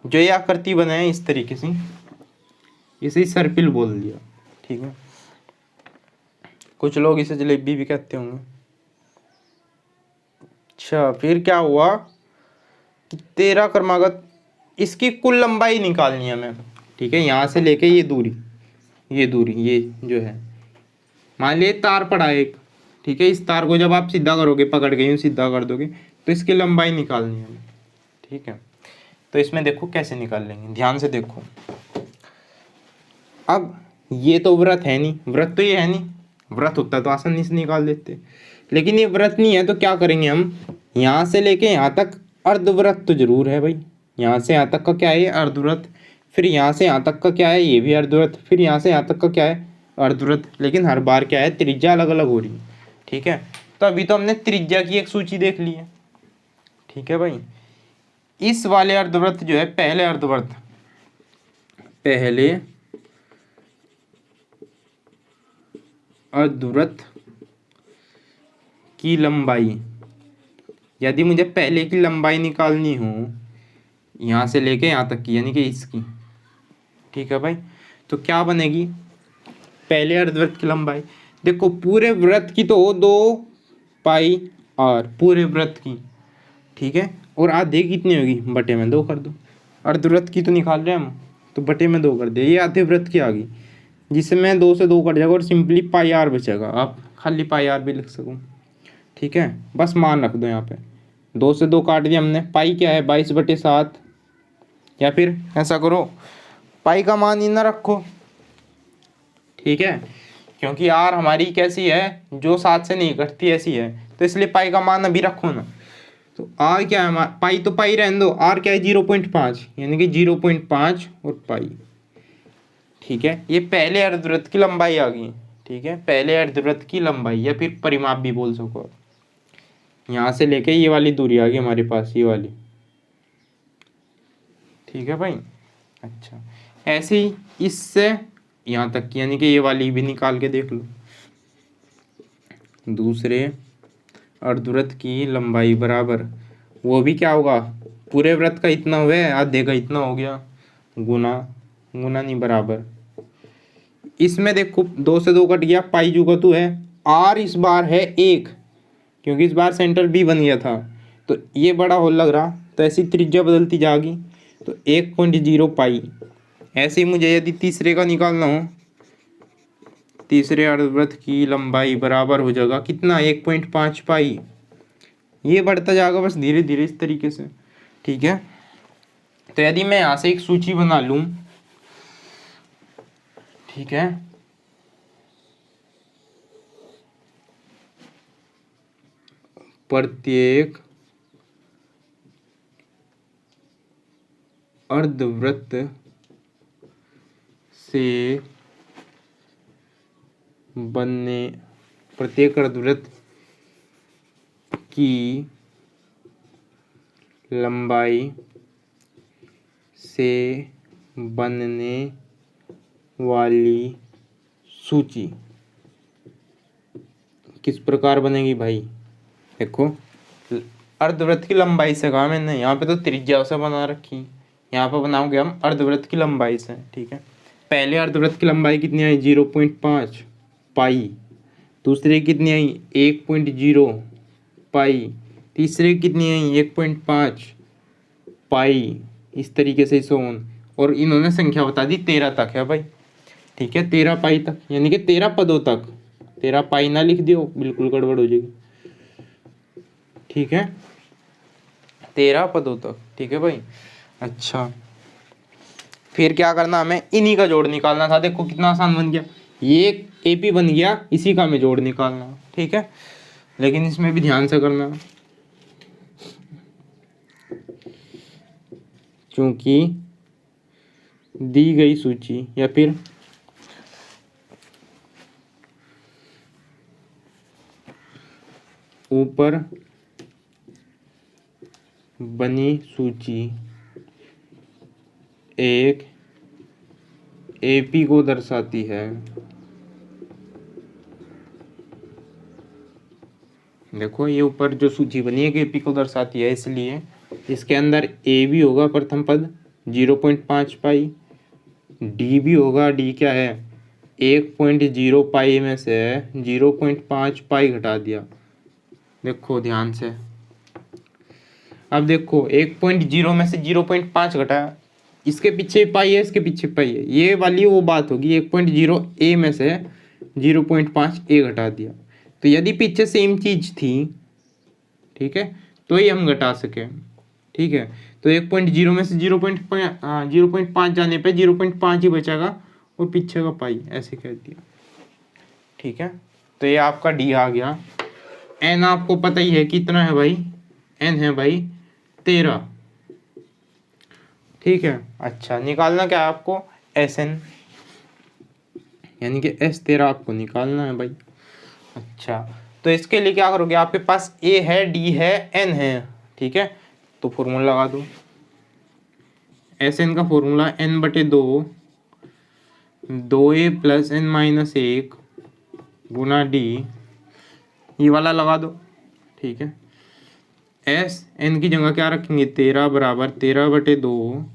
जो ये आकृति बनाए इस तरीके से, इसे सर्पिल बोल दिया। ठीक है। कुछ लोग इसे जलेबी भी कहते होंगे। अच्छा, फिर क्या हुआ कि 13 क्रमागत, इसकी कुल लंबाई निकालनी है हमें। ठीक है। यहाँ से लेके ये दूरी ये जो है, मान लीजिए तार पड़ा है एक। ठीक है। इस तार को जब आप सीधा करोगे, पकड़ के यूँ सीधा कर दोगे, तो इसकी लंबाई निकालनी है हमें। ठीक है। तो इसमें देखो कैसे निकाल लेंगे, ध्यान से देखो। अब ये तो व्रत है नहीं, व्रत तो ये है नहीं, व्रत होता तो आसानी से निकाल देते, लेकिन ये व्रत नहीं है। तो क्या करेंगे हम, यहाँ से लेके यहाँ तक अर्धव्रत तो जरूर है भाई। यहाँ से यहाँ तक का क्या है, ये अर्धव्रत। फिर यहाँ से यहाँ तक का क्या है, ये भी अर्धव्रत। फिर यहाँ से यहाँ तक का क्या है, अर्धव्रत। लेकिन हर बार क्या है, त्रिज्या अलग अलग हो रही है। ठीक है। तो अभी तो हमने त्रिज्या की एक सूची देख ली है। ठीक है भाई। इस वाले अर्धव्रत जो है, पहले अर्धव्रत की लंबाई, यदि मुझे पहले की लंबाई निकालनी हो, यहाँ से लेके यहाँ तक की, यानी कि इसकी। ठीक है भाई। तो क्या बनेगी, पहले अर्धवृत्त की लंबाई, देखो पूरे वृत्त की तो 2πr पूरे वृत्त की। ठीक है। और आधे कितनी होगी, बटे में 2 कर दो। अर्धवृत्त की तो निकाल रहे हैं हम, तो बटे में 2 कर दे, ये आधे वृत्त की आ गई, जिसमें 2 से 2 कट जाएगा और सिंपली πr बचेगा। आप खाली πr भी लिख सको। ठीक है। बस मान रख दो यहाँ पे, 2 से 2 काट दिया हमने। पाई क्या है, 22/7, या फिर ऐसा करो पाई का मान ही ना रखो। ठीक है। क्योंकि आर हमारी कैसी है, जो 7 से नहीं कटती ऐसी है, तो इसलिए पाई का मान अभी रखो ना। तो आर क्या है हमारा, पाई तो पाई रहने दो, आर क्या है 0.5, यानी कि 0.5 और पाई। ठीक है। ये पहले अर्धवृत्त की लंबाई आ गई। ठीक है। पहले अर्धवृत्त की लंबाई, या फिर परिमाप भी बोल सको। यहाँ से लेके ये वाली दूरी आ गई हमारे पास, ये वाली। ठीक है भाई। अच्छा, ऐसे ही इससे यहाँ तक की, यानी कि ये वाली भी निकाल के देख लो। दूसरे अर्धवृत्त की लंबाई बराबर, वो भी क्या होगा, पूरे वृत्त का इतना हुआ है, आधे का इतना हो गया, गुना नहीं बराबर। इसमें देखो 2 से 2 कट गया, पाई जुगा तो है, आर इस बार है 1, क्योंकि इस बार सेंटर बी बन गया था, तो ये बड़ा होल लग रहा, तो ऐसी त्रिज्या बदलती जाएगी, तो 1.0 पाई। ऐसे ही मुझे यदि तीसरे का निकालना हो, तीसरे अर्धवृत्त की लंबाई बराबर हो जाएगा कितना, 1.5 पाई। ये बढ़ता जाएगा बस धीरे धीरे इस तरीके से। ठीक है। तो यदि मैं यहाँ से एक सूची बना लूँ, ठीक है, प्रत्येक अर्धवृत्त से बनने, प्रत्येक अर्धवृत्त की लंबाई से बनने वाली सूची किस प्रकार बनेगी भाई। देखो अर्धवृत्त की लंबाई से कहा मैंने, यहाँ पे तो त्रिज्या से बना रखी, यहाँ पे बनाओगे हम अर्धवृत्त की लंबाई से। ठीक है। पहले अर्धवृत्त की लंबाई कितनी आई, 0.5 पाई। दूसरे कितनी आई, 1.0 पाई। तीसरे कितनी आई, 1.5 पाई। इस तरीके से सोन, और इन्होंने संख्या बता दी 13 तक है भाई। ठीक है। 13 पाई तक, यानी कि 13 पदों तक। 13 पाई ना लिख दियो, बिल्कुल गड़बड़ हो जाएगी। ठीक है। 13 पदों तक। ठीक है भाई। अच्छा, फिर क्या करना, हमें इन्हीं का जोड़ निकालना था। देखो कितना आसान बन गया, ये एपी बन गया, इसी का हमें जोड़ निकालना। ठीक है। लेकिन इसमें भी ध्यान से करना, क्योंकि दी गई सूची या फिर ऊपर बनी सूची एक एपी को दर्शाती है। देखो ये ऊपर जो सूची बनी है एपी को दर्शाती है, इसलिए इसके अंदर ए भी होगा प्रथम पद 0.5 पाई, डी भी होगा, डी क्या है 1.0 पाई में से 0.5 पाई घटा दिया। देखो ध्यान से, अब देखो 1.0 में से 0.5 घटाया, इसके पीछे पाई है, इसके पीछे पाई है, ये वाली वो बात होगी 1.0 ए में से 0.5 ए घटा दिया। तो यदि पीछे सेम चीज थी, ठीक है, तो ही हम घटा सके, ठीक है। तो 1.0 में से 0.5 जाने पे 0.5 ही बचेगा और पीछे का पाई, ऐसे कह दिया, ठीक है। तो ये आपका डी आ गया। एन आपको पता ही है कितना है भाई, एन है भाई 13, ठीक है। अच्छा निकालना क्या है आपको, एस एन, यानी कि S13 आपको निकालना है भाई। अच्छा तो इसके लिए क्या करोगे, आपके पास ए है, डी है, एन है, ठीक है। तो फॉर्मूला लगा दो, एस एन का फॉर्मूला n/2 2a + n-1 गुना डी, ये वाला लगा दो, ठीक है। एस एन की जगह क्या रखेंगे, 13 बराबर 13/2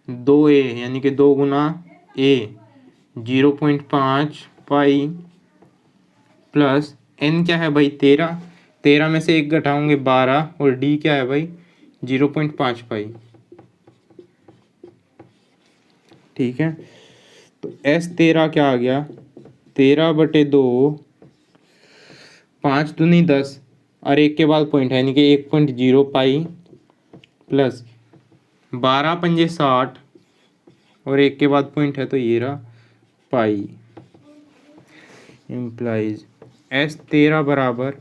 2a यानी कि 2 गुना a 0.5 पाई प्लस n क्या है भाई 13, 13 में से 1 घटाओगे 12 और d क्या है भाई 0.5 पाई, ठीक है। तो S13 क्या आ गया 13/2 5 दूनी 10 और 1 के बाद पॉइंट है यानी कि 1.0 पाई प्लस 12 पंजे 60 और 1 के बाद पॉइंट है तो ये रहा पाई, इम्प्लाइज S13 बराबर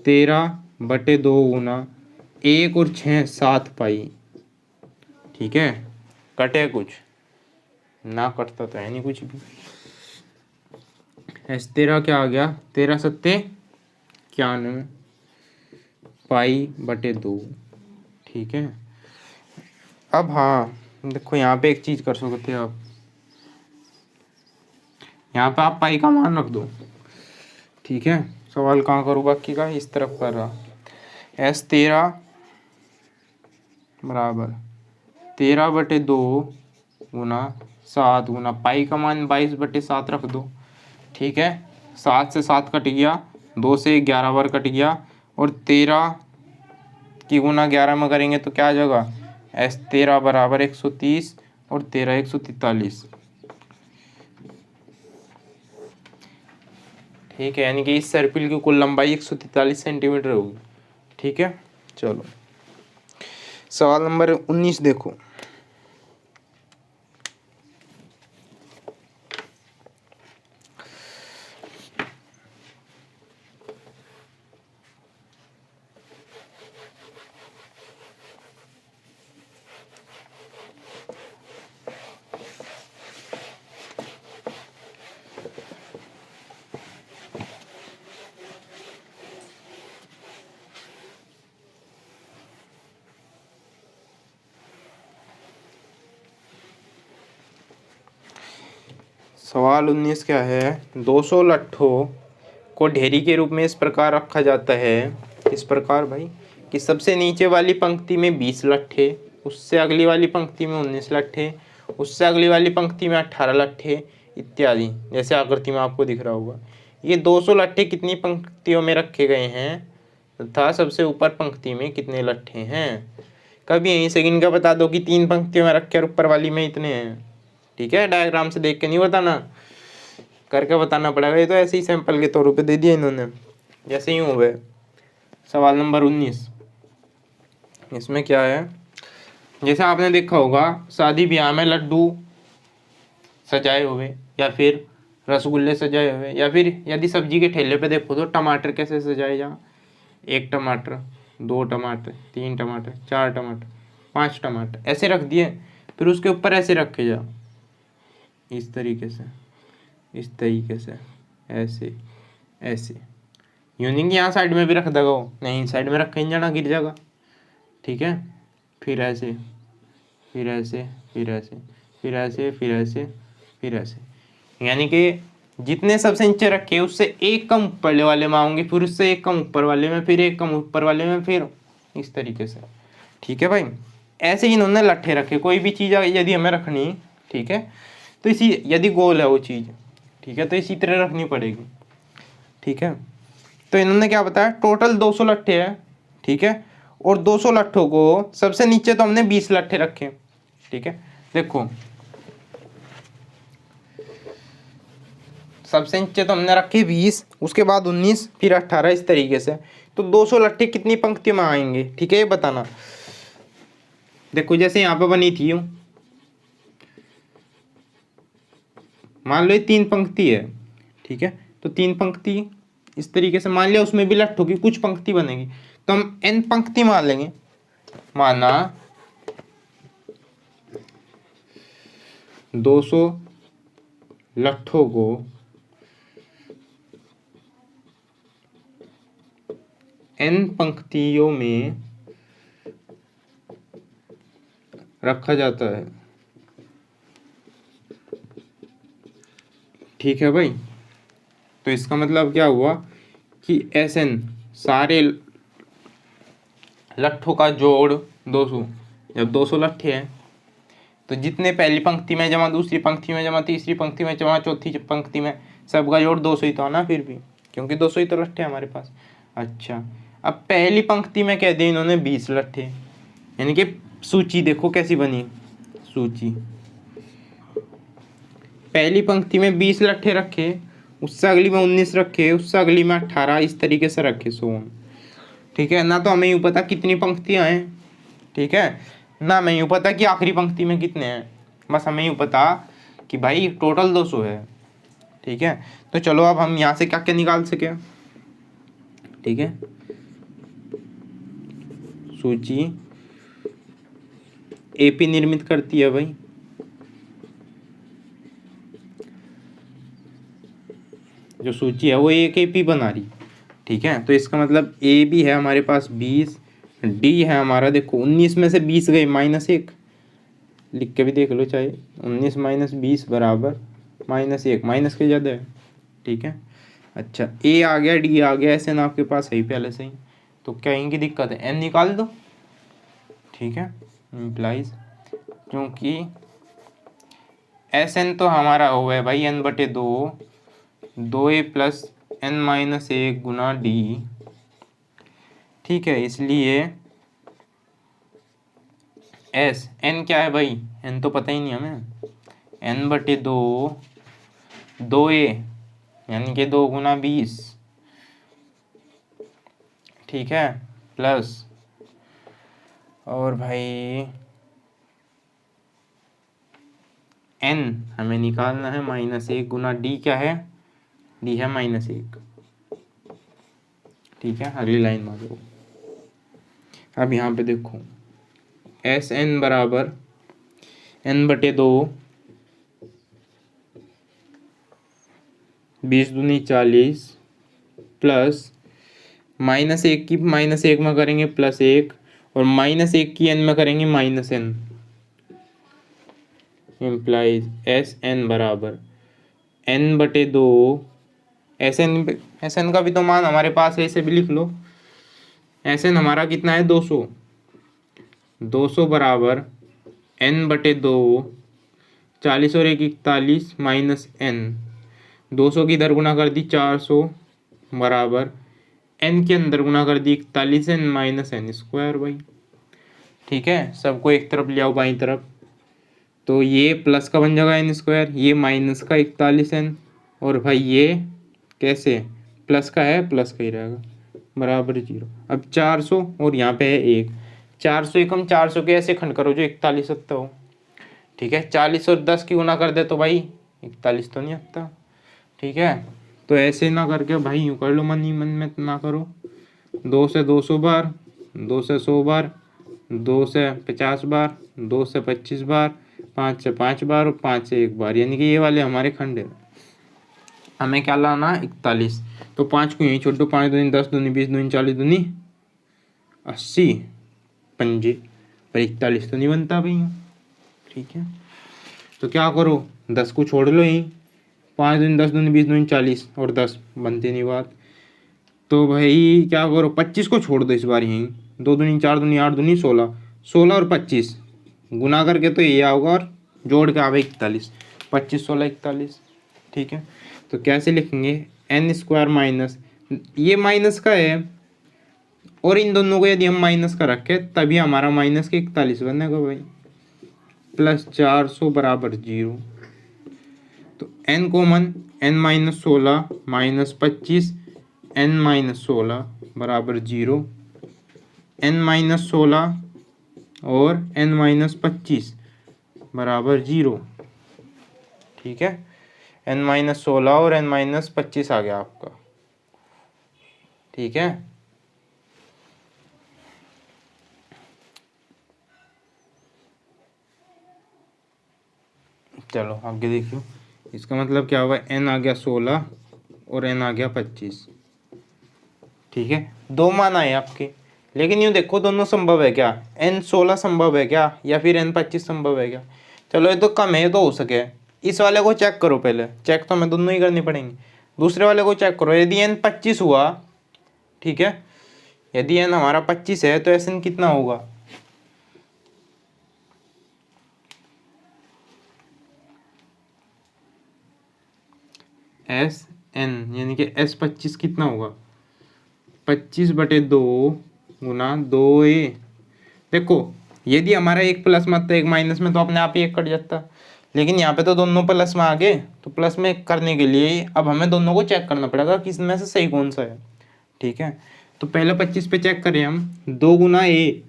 13/2 गुना 1 और 6 7 पाई, ठीक है। कटे कुछ ना, कटता तो है नहीं कुछ भी। S13 क्या आ गया 13×7 91 पाई/2, ठीक है। अब हाँ देखो यहाँ पे एक चीज कर सकते हैं आप, यहाँ पे आप पाई का मान रख दो, ठीक है। सवाल कहाँ करूँ बाकी का, इस तरफ कर रहा, S13 बराबर 13/2 गुना 7 गुना पाई का मान 22/7 रख दो, ठीक है। 7 से 7 कट गया, 2 से 11 बार कट गया और 13 की गुना 11 में करेंगे तो क्या आ जाएगा, S13 बराबर 130 और 13 143, ठीक है। यानी कि इस सर्पिल की कुल लंबाई 143 सेंटीमीटर होगी, ठीक है। चलो सवाल नंबर 19 देखो, सवाल 19 क्या है, 200 लट्ठों को ढेरी के रूप में इस प्रकार रखा जाता है, इस प्रकार भाई कि सबसे नीचे वाली पंक्ति में 20 लट्ठे, उससे अगली वाली पंक्ति में 19 लट्ठे, उससे अगली वाली पंक्ति में 18 लट्ठे इत्यादि, जैसे आकृति में आपको दिख रहा होगा। ये 200 लट्ठे कितनी पंक्तियों में रखे गए हैं तथा सबसे ऊपर पंक्ति में कितने लट्ठे हैं। कभी यहीं से गिन का बता दो कि 3 पंक्तियों में रखे और ऊपर वाली में इतने हैं, ठीक है। डायग्राम से देख के नहीं बताना, करके बताना पड़ेगा। ये तो ऐसे ही सैंपल के तौर पे दे दिया इन्होंने, जैसे ही हुए। सवाल नंबर 19, इसमें क्या है, जैसे आपने देखा होगा शादी ब्याह में लड्डू सजाए हुए या फिर रसगुल्ले सजाए हुए, या फिर यदि सब्जी के ठेले पे देखो तो टमाटर कैसे सजाए जा, 1 टमाटर 2 टमाटर 3 टमाटर 4 टमाटर 5 टमाटर ऐसे रख दिए। फिर उसके ऊपर ऐसे रखे जा, इस तरीके से, इस तरीके से, ऐसे ऐसे। यूं नहीं कि यहाँ साइड में भी रख देगा, नहीं साइड में रखें जाना गिर जाएगा। ठीक है, फिर ऐसे, फिर ऐसे, फिर ऐसे, फिर ऐसे, फिर ऐसे, फिर ऐसे, यानी कि जितने सबसे नीचे रखे उससे एक कम ऊपर वाले में आऊंगे, फिर उससे एक कम ऊपर वाले में, फिर एक कम ऊपर वाले में, फिर इस तरीके से। ठीक है भाई, ऐसे ही इन्होंने लट्ठे रखे। कोई भी चीज़ यदि हमें रखनी, ठीक है, तो इसी, यदि गोल है वो चीज़, ठीक है, तो इसी तरह रखनी पड़ेगी। ठीक है, तो इन्होंने क्या बताया, टोटल 200 लट्ठे हैं। ठीक है, और 200 लट्ठों को सबसे नीचे तो हमने 20 लट्ठे रखे। ठीक है, देखो सबसे नीचे तो हमने रखे 20, उसके बाद 19, फिर 18, इस तरीके से। तो 200 लट्ठे कितनी पंक्ति में आएंगे, ठीक है, ये बताना। देखो जैसे यहाँ पे बनी थी, मान लो ये 3 पंक्ति है। ठीक है, तो 3 पंक्ति इस तरीके से मान लिया, उसमें भी लट्ठों की कुछ पंक्ति बनेगी, तो हम n पंक्ति मान लेंगे। माना 200 लट्ठों को n पंक्तियों में रखा जाता है। ठीक है भाई, तो इसका मतलब क्या हुआ कि Sn सारे लट्ठों का जोड़ 200। जब 200 लट्ठे हैं तो जितने पहली पंक्ति में जमा, दूसरी पंक्ति में जमा, तीसरी पंक्ति में जमा, चौथी पंक्ति में, सबका जोड़ 200 ही तो आना फिर भी, क्योंकि 200 ही तो लट्ठे हैं हमारे पास। अच्छा, अब पहली पंक्ति में कह दिया इन्होंने 20 लट्ठे, यानी कि सूची देखो कैसी बनी। सूची पहली पंक्ति में 20 लट्ठे रखे, उससे अगली में 19 रखे, उससे अगली में 18, इस तरीके से रखे 100। ठीक है, ना तो हमें यूँ पता कितनी पंक्तियाँ हैं, ठीक है, ना हमें यूँ पता कि आखिरी पंक्ति में कितने हैं, बस हमें यूँ पता कि भाई टोटल 200 है। ठीक है, तो चलो अब हम यहाँ से क्या क्या निकाल सके। ठीक है, सूची एपी निर्मित करती है भाई, जो सूची है वो एक एपी बना रही। ठीक है, तो इसका मतलब ए भी है हमारे पास 20, डी है हमारा, देखो 19 में से 20 गए, -1, लिख के भी देख लो चाहे, 19 - 20 बराबर -1, माइनस के ज़्यादा है। ठीक है, अच्छा ए आ गया, डी आ गया, एस एन आपके पास है ही पहले से ही, तो क्या इनकी दिक्कत है, एन निकाल दो। ठीक है, इम्प्लाइज, क्योंकि एस एन तो हमारा हो गया भाई n/2, 2a + n - 1 गुना डी। ठीक है, इसलिए एस एन क्या है भाई, एन तो पता ही नहीं हमें, n/2, 2a यानी कि 2 × 20। ठीक है, प्लस, और भाई n हमें निकालना है -1 गुना डी, क्या है, डी है -1। ठीक है, अगली लाइन में आ जाओ। अब यहाँ पे देखो एस एन बराबर n/2, 20 दूनी 40, प्लस -1 की -1 में करेंगे +1, और -1 की n में करेंगे -n, इम्प्लाइज एस एन बराबर n/2, एस एन का भी तो मान हमारे पास है, इसे भी लिख लो। एस एन हमारा कितना है, 200, 200 बराबर n/2, 40 और 1 41 -n, 200 की इधर गुना कर दी 400 बराबर n के अंदर गुना कर दी 41n -n² भाई। ठीक है, सबको एक तरफ ले आओ बाई तरफ, तो ये प्लस का बन जाएगा n², ये माइनस का 41n, और भाई ये कैसे प्लस का है, प्लस का ही रहेगा, बराबर 0। अब 400 और यहाँ पे है 1, 400 एकम 400 के ऐसे खंड करो जो 41 आता हो। ठीक है, 40 और 10 की गुना कर दे तो भाई 41 तो नहीं आता। ठीक है, तो ऐसे ना करके भाई यूँ कर लो, मन ही मन में ना करो, 2 से 200 बार, 2 से 100 बार, 2 से 50 बार, 2 से 25 बार, 5 से 5 बार और 5 से 1 बार, यानी कि ये वाले हमारे खंड है। हमें क्या लाना, 41। तो 5 को यहीं छोड़ दो, 5 दूनी 10, दूनी 20, दूनी 40, दूनी 80 पंजे, पर 41 तो नहीं बनता भैया। ठीक है, तो क्या करो, 10 को छोड़ लो यहीं, 5 दूनी 10, दूनी 20, दूनी 40 और 10 बनती नहीं बात। तो भाई क्या करो, 25 को छोड़ दो इस बार यहीं, 2 दूनी 4, दूनी 8, दूनी 16, 16 और 25 गुना करके तो ये आओगा और जोड़ के आवे 41, 25 16 41। ठीक है, तो कैसे लिखेंगे, एन स्क्वायर माइनस, ये माइनस का है और इन दोनों को यदि हम माइनस का रखें तभी हमारा माइनस के 41 बनेगा भाई, प्लस 400 बराबर 0। तो n common, n minus 16 minus 25, n minus 16 बराबर 0, एन माइनस 16 और एन माइनस 25 बराबर 0। ठीक है, एन माइनस 16 और एन माइनस 25 आ गया आपका। ठीक है, चलो आगे देखियो, इसका मतलब क्या हुआ, एन आ गया 16 और एन आ गया 25। ठीक है, दो मान आए आपके, लेकिन यूँ देखो दोनों संभव है क्या, एन 16 संभव है क्या या फिर एन 25 संभव है क्या। चलो ये तो कम है, ये तो हो सके। इस वाले को चेक करो, पहले चेक तो हमें दोनों ही करनी पड़ेंगी। दूसरे वाले को चेक करो, यदि एन 25 हुआ, ठीक है, यदि एन हमारा 25 है तो एस एन कितना होगा, एस एन यानी कि एस 25 कितना होगा, 25/2 गुना 2a। देखो यदि हमारा एक प्लस में था एक माइनस में तो अपने आप ही एक कट जाता, लेकिन यहाँ पे तो दोनों प्लस में आ गए, तो प्लस में करने के लिए अब हमें दोनों को चेक करना पड़ेगा किस में से सही कौन सा है। ठीक है, तो पहले 25 पे चेक करें हम, 2 गुना ए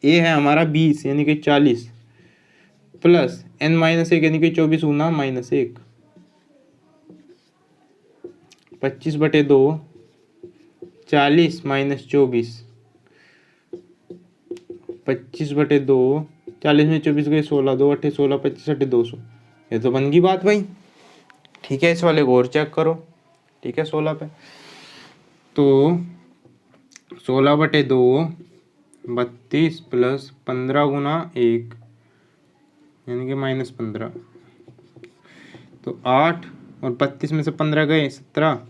है हमारा 20 यानी कि 40, प्लस एन माइनस 1 यानी कि 24 गुना -1, 25/2 40 माइनस 24, 25/2 40 में 24 गए 16, 2 8 16, 25 8 200। ये तो बन गई बात भाई। ठीक है, इस वाले को और चेक करो। ठीक है, 16 पे तो 16/2 32 प्लस 15 गुना 1 यानी कि -15, तो 8 और 32 में से 15 गए 17,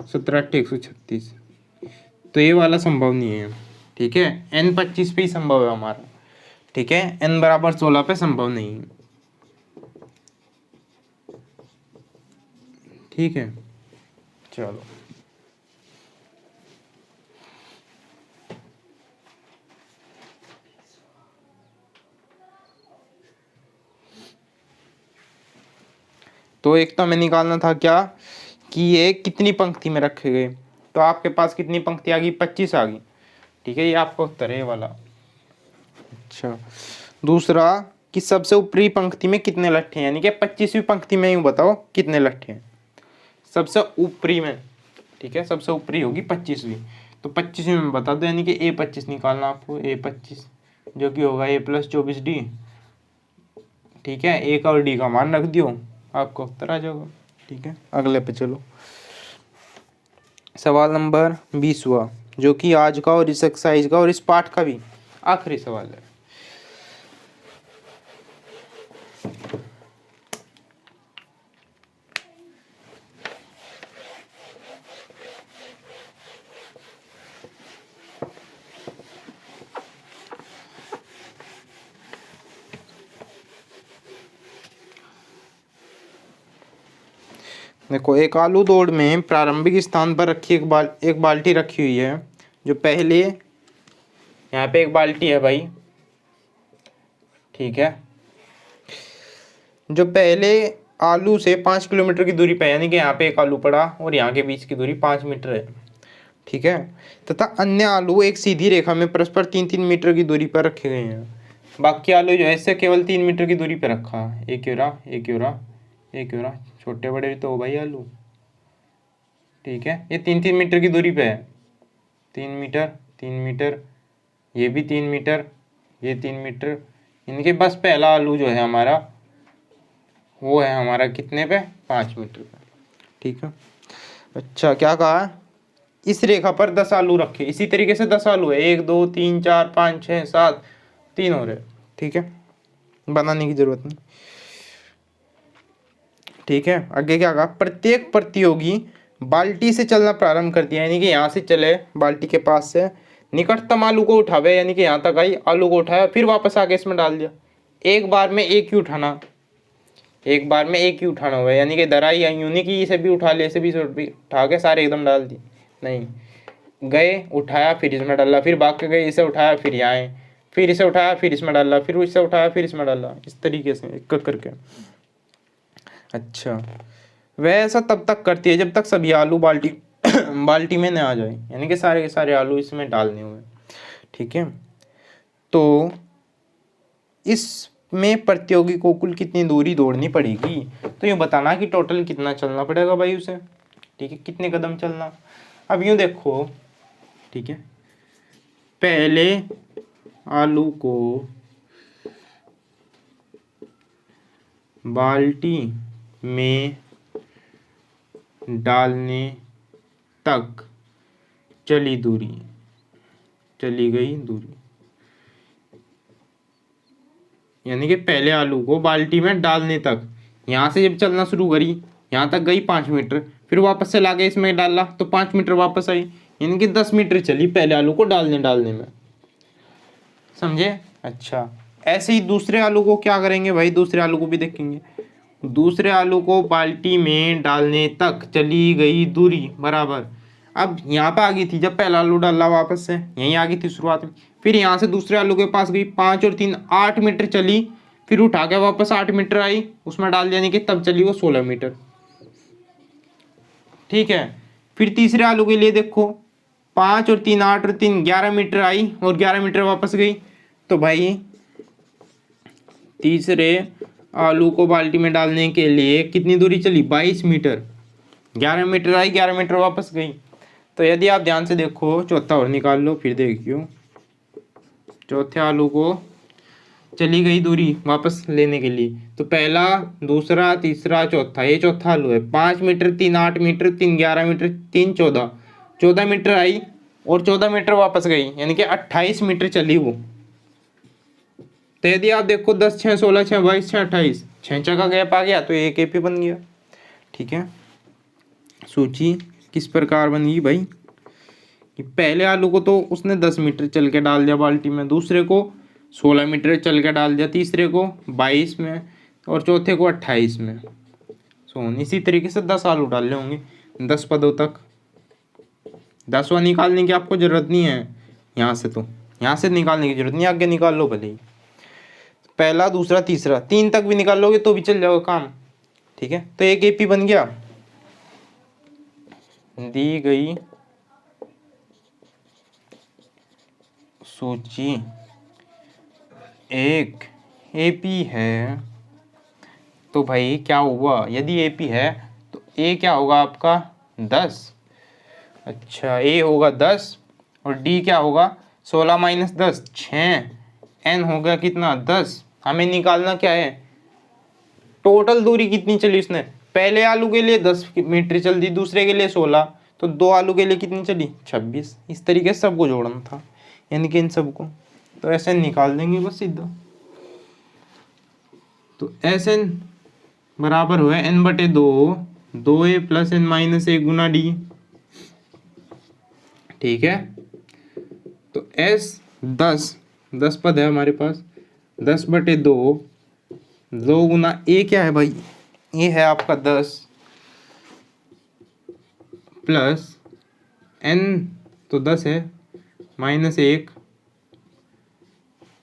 17 8 136। तो ये वाला संभव नहीं है। ठीक है, एन 25 पे ही संभव है हमारा। ठीक है, एन बराबर 16 पे संभव नहीं है। ठीक है, चलो तो एक तो हमें निकालना था क्या कि ये कितनी पंक्ति में रखे गए, तो आपके पास कितनी पंक्ति आ गई, 25 आ गई। ठीक है, ये आपका उत्तर है ये वाला। अच्छा, दूसरा कि सबसे ऊपरी पंक्ति में कितने लट्ठे हैं, यानी कि 25वीं पंक्ति में यूँ बताओ कितने लट्ठे हैं सबसे ऊपरी में। ठीक है, सबसे ऊपरी होगी 25वीं, तो 25वीं में बता दो, यानी कि A25 निकालना आपको, A25 जो कि होगा A+24D। ठीक है, ए का और डी का मान रख दियो, आपको उत्तर आ जाएगा। ठीक है, अगले पे चलो, सवाल नंबर 20वां, जो कि आज का और इस एक्सरसाइज का और इस पाठ का भी आखिरी सवाल है। देखो, एक आलू दौड़ में प्रारंभिक स्थान पर रखी एक बाल्टी रखी हुई है, जो पहले यहाँ पे एक बाल्टी है भाई। ठीक है, जो पहले आलू से 5 किलोमीटर की दूरी पे, यानी कि यहाँ पे एक आलू पड़ा और यहाँ के बीच की दूरी 5 मीटर है। ठीक है, तथा अन्य आलू एक सीधी रेखा में परस्पर 3-3 मीटर की दूरी पर रखे गए हैं। बाकी आलू जो है इससे केवल 3 मीटर की दूरी पर रखा, एक क्यों रहा, एक क्यों रहा, एक क्यों रहा, छोटे बड़े तो हो भाई आलू। ठीक है, ये 3-3 मीटर की दूरी पे है, 3 मीटर 3 मीटर, ये भी 3 मीटर ये 3 मीटर, यानी कि बस पहला आलू जो है हमारा वो है हमारा कितने पे, 5 मीटर पे। ठीक है। अच्छा क्या कहा, इस रेखा पर 10 आलू रखे, इसी तरीके से 10 आलू है, 1 2 3 4 5 6 7, 3 हो रहे। ठीक है, बनाने की जरूरत नहीं। ठीक है, आगे क्या कहा, प्रत्येक प्रतियोगी बाल्टी से चलना प्रारंभ कर दिया, यानी कि यहाँ से चले बाल्टी के पास से, निकटतम आलू को उठावे, यानी कि यहाँ तक आई, आलू को उठाया, फिर वापस आके इसमें डाल दिया। एक बार में एक ही उठाना, एक बार में एक ही उठाना हुआ, यानी कि दराई यूं नहीं कि इसे भी उठा ले, इसे भी उठा के सारे एकदम डाल दिए, नहीं, गए उठाया फिर इसमें डाला, फिर भाग के गए, इसे उठाया फिर यहाँ आए, फिर इसे उठाया फिर इसमें डाला, फिर इसे उठाया फिर इसमें डाला, इस तरीके से एक एक करके। अच्छा, वह ऐसा तब तक करती है जब तक सभी आलू बाल्टी बाल्टी में न आ जाए, यानी कि सारे के सारे आलू इसमें डालने हुए। ठीक है, तो इसमें प्रतियोगी को कुल कितनी दूरी दौड़नी पड़ेगी, तो यूँ बताना कि टोटल कितना चलना पड़ेगा भाई उसे। ठीक है, कितने कदम चलना। अब यूँ देखो, ठीक है, पहले आलू को बाल्टी में डालने तक चली दूरी, चली गई दूरी, यानी कि पहले आलू को बाल्टी में डालने तक, यहाँ से जब चलना शुरू करी यहाँ तक गई 5 मीटर, फिर वापस से लाके इसमें डाला तो 5 मीटर वापस आई, यानी कि 10 मीटर चली पहले आलू को डालने में। समझे। अच्छा, ऐसे ही दूसरे आलू को क्या करेंगे भाई, दूसरे आलू को भी देखेंगे। दूसरे आलू को बाल्टी में डालने तक चली गई दूरी बराबर, अब यहाँ पे आ गई थी जब पहला आलू डाला, वापस से यहीं आ गई थी शुरुआत में, फिर यहाँ से दूसरे आलू के पास गई, 5 और 3 8 मीटर चली, फिर उठा के वापस 8 मीटर आई, उसमें डाल दिया, यानी कि तब चली वो 16 मीटर। ठीक है, फिर तीसरे आलू के लिए देखो, 5 और 3 8 और 3 11 मीटर आई और 11 मीटर वापस गई, तो भाई तीसरे आलू को बाल्टी में डालने के लिए कितनी दूरी चली, 22 मीटर, 11 मीटर आई 11 मीटर वापस गई। तो यदि आप ध्यान से देखो, चौथा और निकाल लो, फिर देखियो, चौथे आलू को चली गई दूरी वापस लेने के लिए, तो पहला दूसरा तीसरा चौथा, ये चौथा आलू है, 5 मीटर 3 8 मीटर 3 11 मीटर 3 14, 14 मीटर आई और 14 मीटर वापस गई, यानी कि 28 मीटर चली वो। तो यदि आप देखो 10 6 16 6 22 6 28, 6 का गैप आ गया तो एक एपी बन गया। ठीक है, सूची किस प्रकार बन गई भाई, कि पहले आलू को तो उसने 10 मीटर चल के डाल दिया बाल्टी में, दूसरे को 16 मीटर चल के डाल दिया, तीसरे को 22 में और चौथे को 28 में। इसी तरीके से 10 आलू डालने होंगे 10 पदों तक। 10वां निकालने की आपको जरूरत नहीं है, यहाँ से तो यहाँ से निकालने की जरूरत नहीं, आगे निकाल लो भले ही, पहला दूसरा तीसरा 3 तक भी निकाल लोगे तो भी चल जाएगा काम। ठीक है, तो एक एपी बन गया। दी गई सूची एक एपी है, तो भाई क्या हुआ, यदि एपी है तो ए क्या होगा आपका 10। अच्छा, ए होगा 10 और डी क्या होगा 16 माइनस 10 6, एन हो गया कितना 10। हमें निकालना क्या है, टोटल दूरी कितनी चली उसने, पहले आलू के लिए 10 मीटर चल दी, दूसरे के लिए 16, तो 2 आलू के लिए कितनी चली 26। इस तरीके से सबको जोड़ना था, यानी कि इन सबको, तो ऐसे निकाल देंगे बस सीधा। तो एस एन बराबर हुआ n/2, 2a plus n minus 1 गुना डी। ठीक है, तो s 10 पद है हमारे पास, 10/2, 2 गुना a क्या है भाई, ये है आपका 10 प्लस n तो 10 है माइनस 1,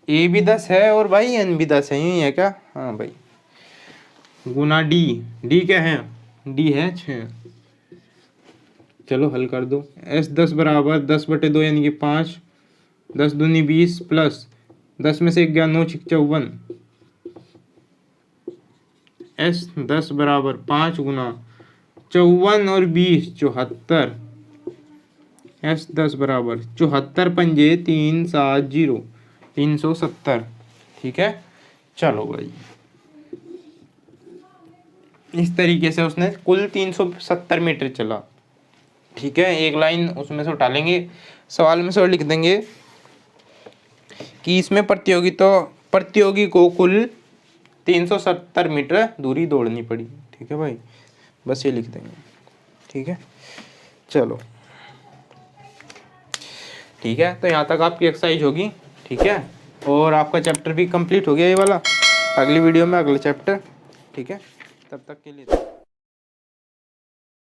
a भी 10 है और भाई n भी 10 है, यही है क्या, हाँ भाई, गुना डी क्या है, डी है 6। चलो हल कर दो, s 10 बराबर 10/2 यानी कि 5, 10 दूनी 20 प्लस 10 में से 1 गया 9 6 54, s 10 बराबर 5 गुना 54 और 20 74, s 10 बराबर 74 पंजे 3 7 0, 370, ठीक है। चलो भाई, इस तरीके से उसने कुल 370 मीटर चला, ठीक है। एक लाइन उसमें से उठा लेंगे, सवाल में से और लिख देंगे कि इसमें प्रतियोगी को कुल 370 मीटर दूरी दौड़नी पड़ी, ठीक है भाई, बस ये लिख देंगे, ठीक है। चलो ठीक है, तो यहाँ तक आपकी एक्सरसाइज होगी, ठीक है। और आपका चैप्टर भी कंप्लीट हो गया ये वाला। अगली वीडियो में अगला चैप्टर, ठीक है। तब तक के लिए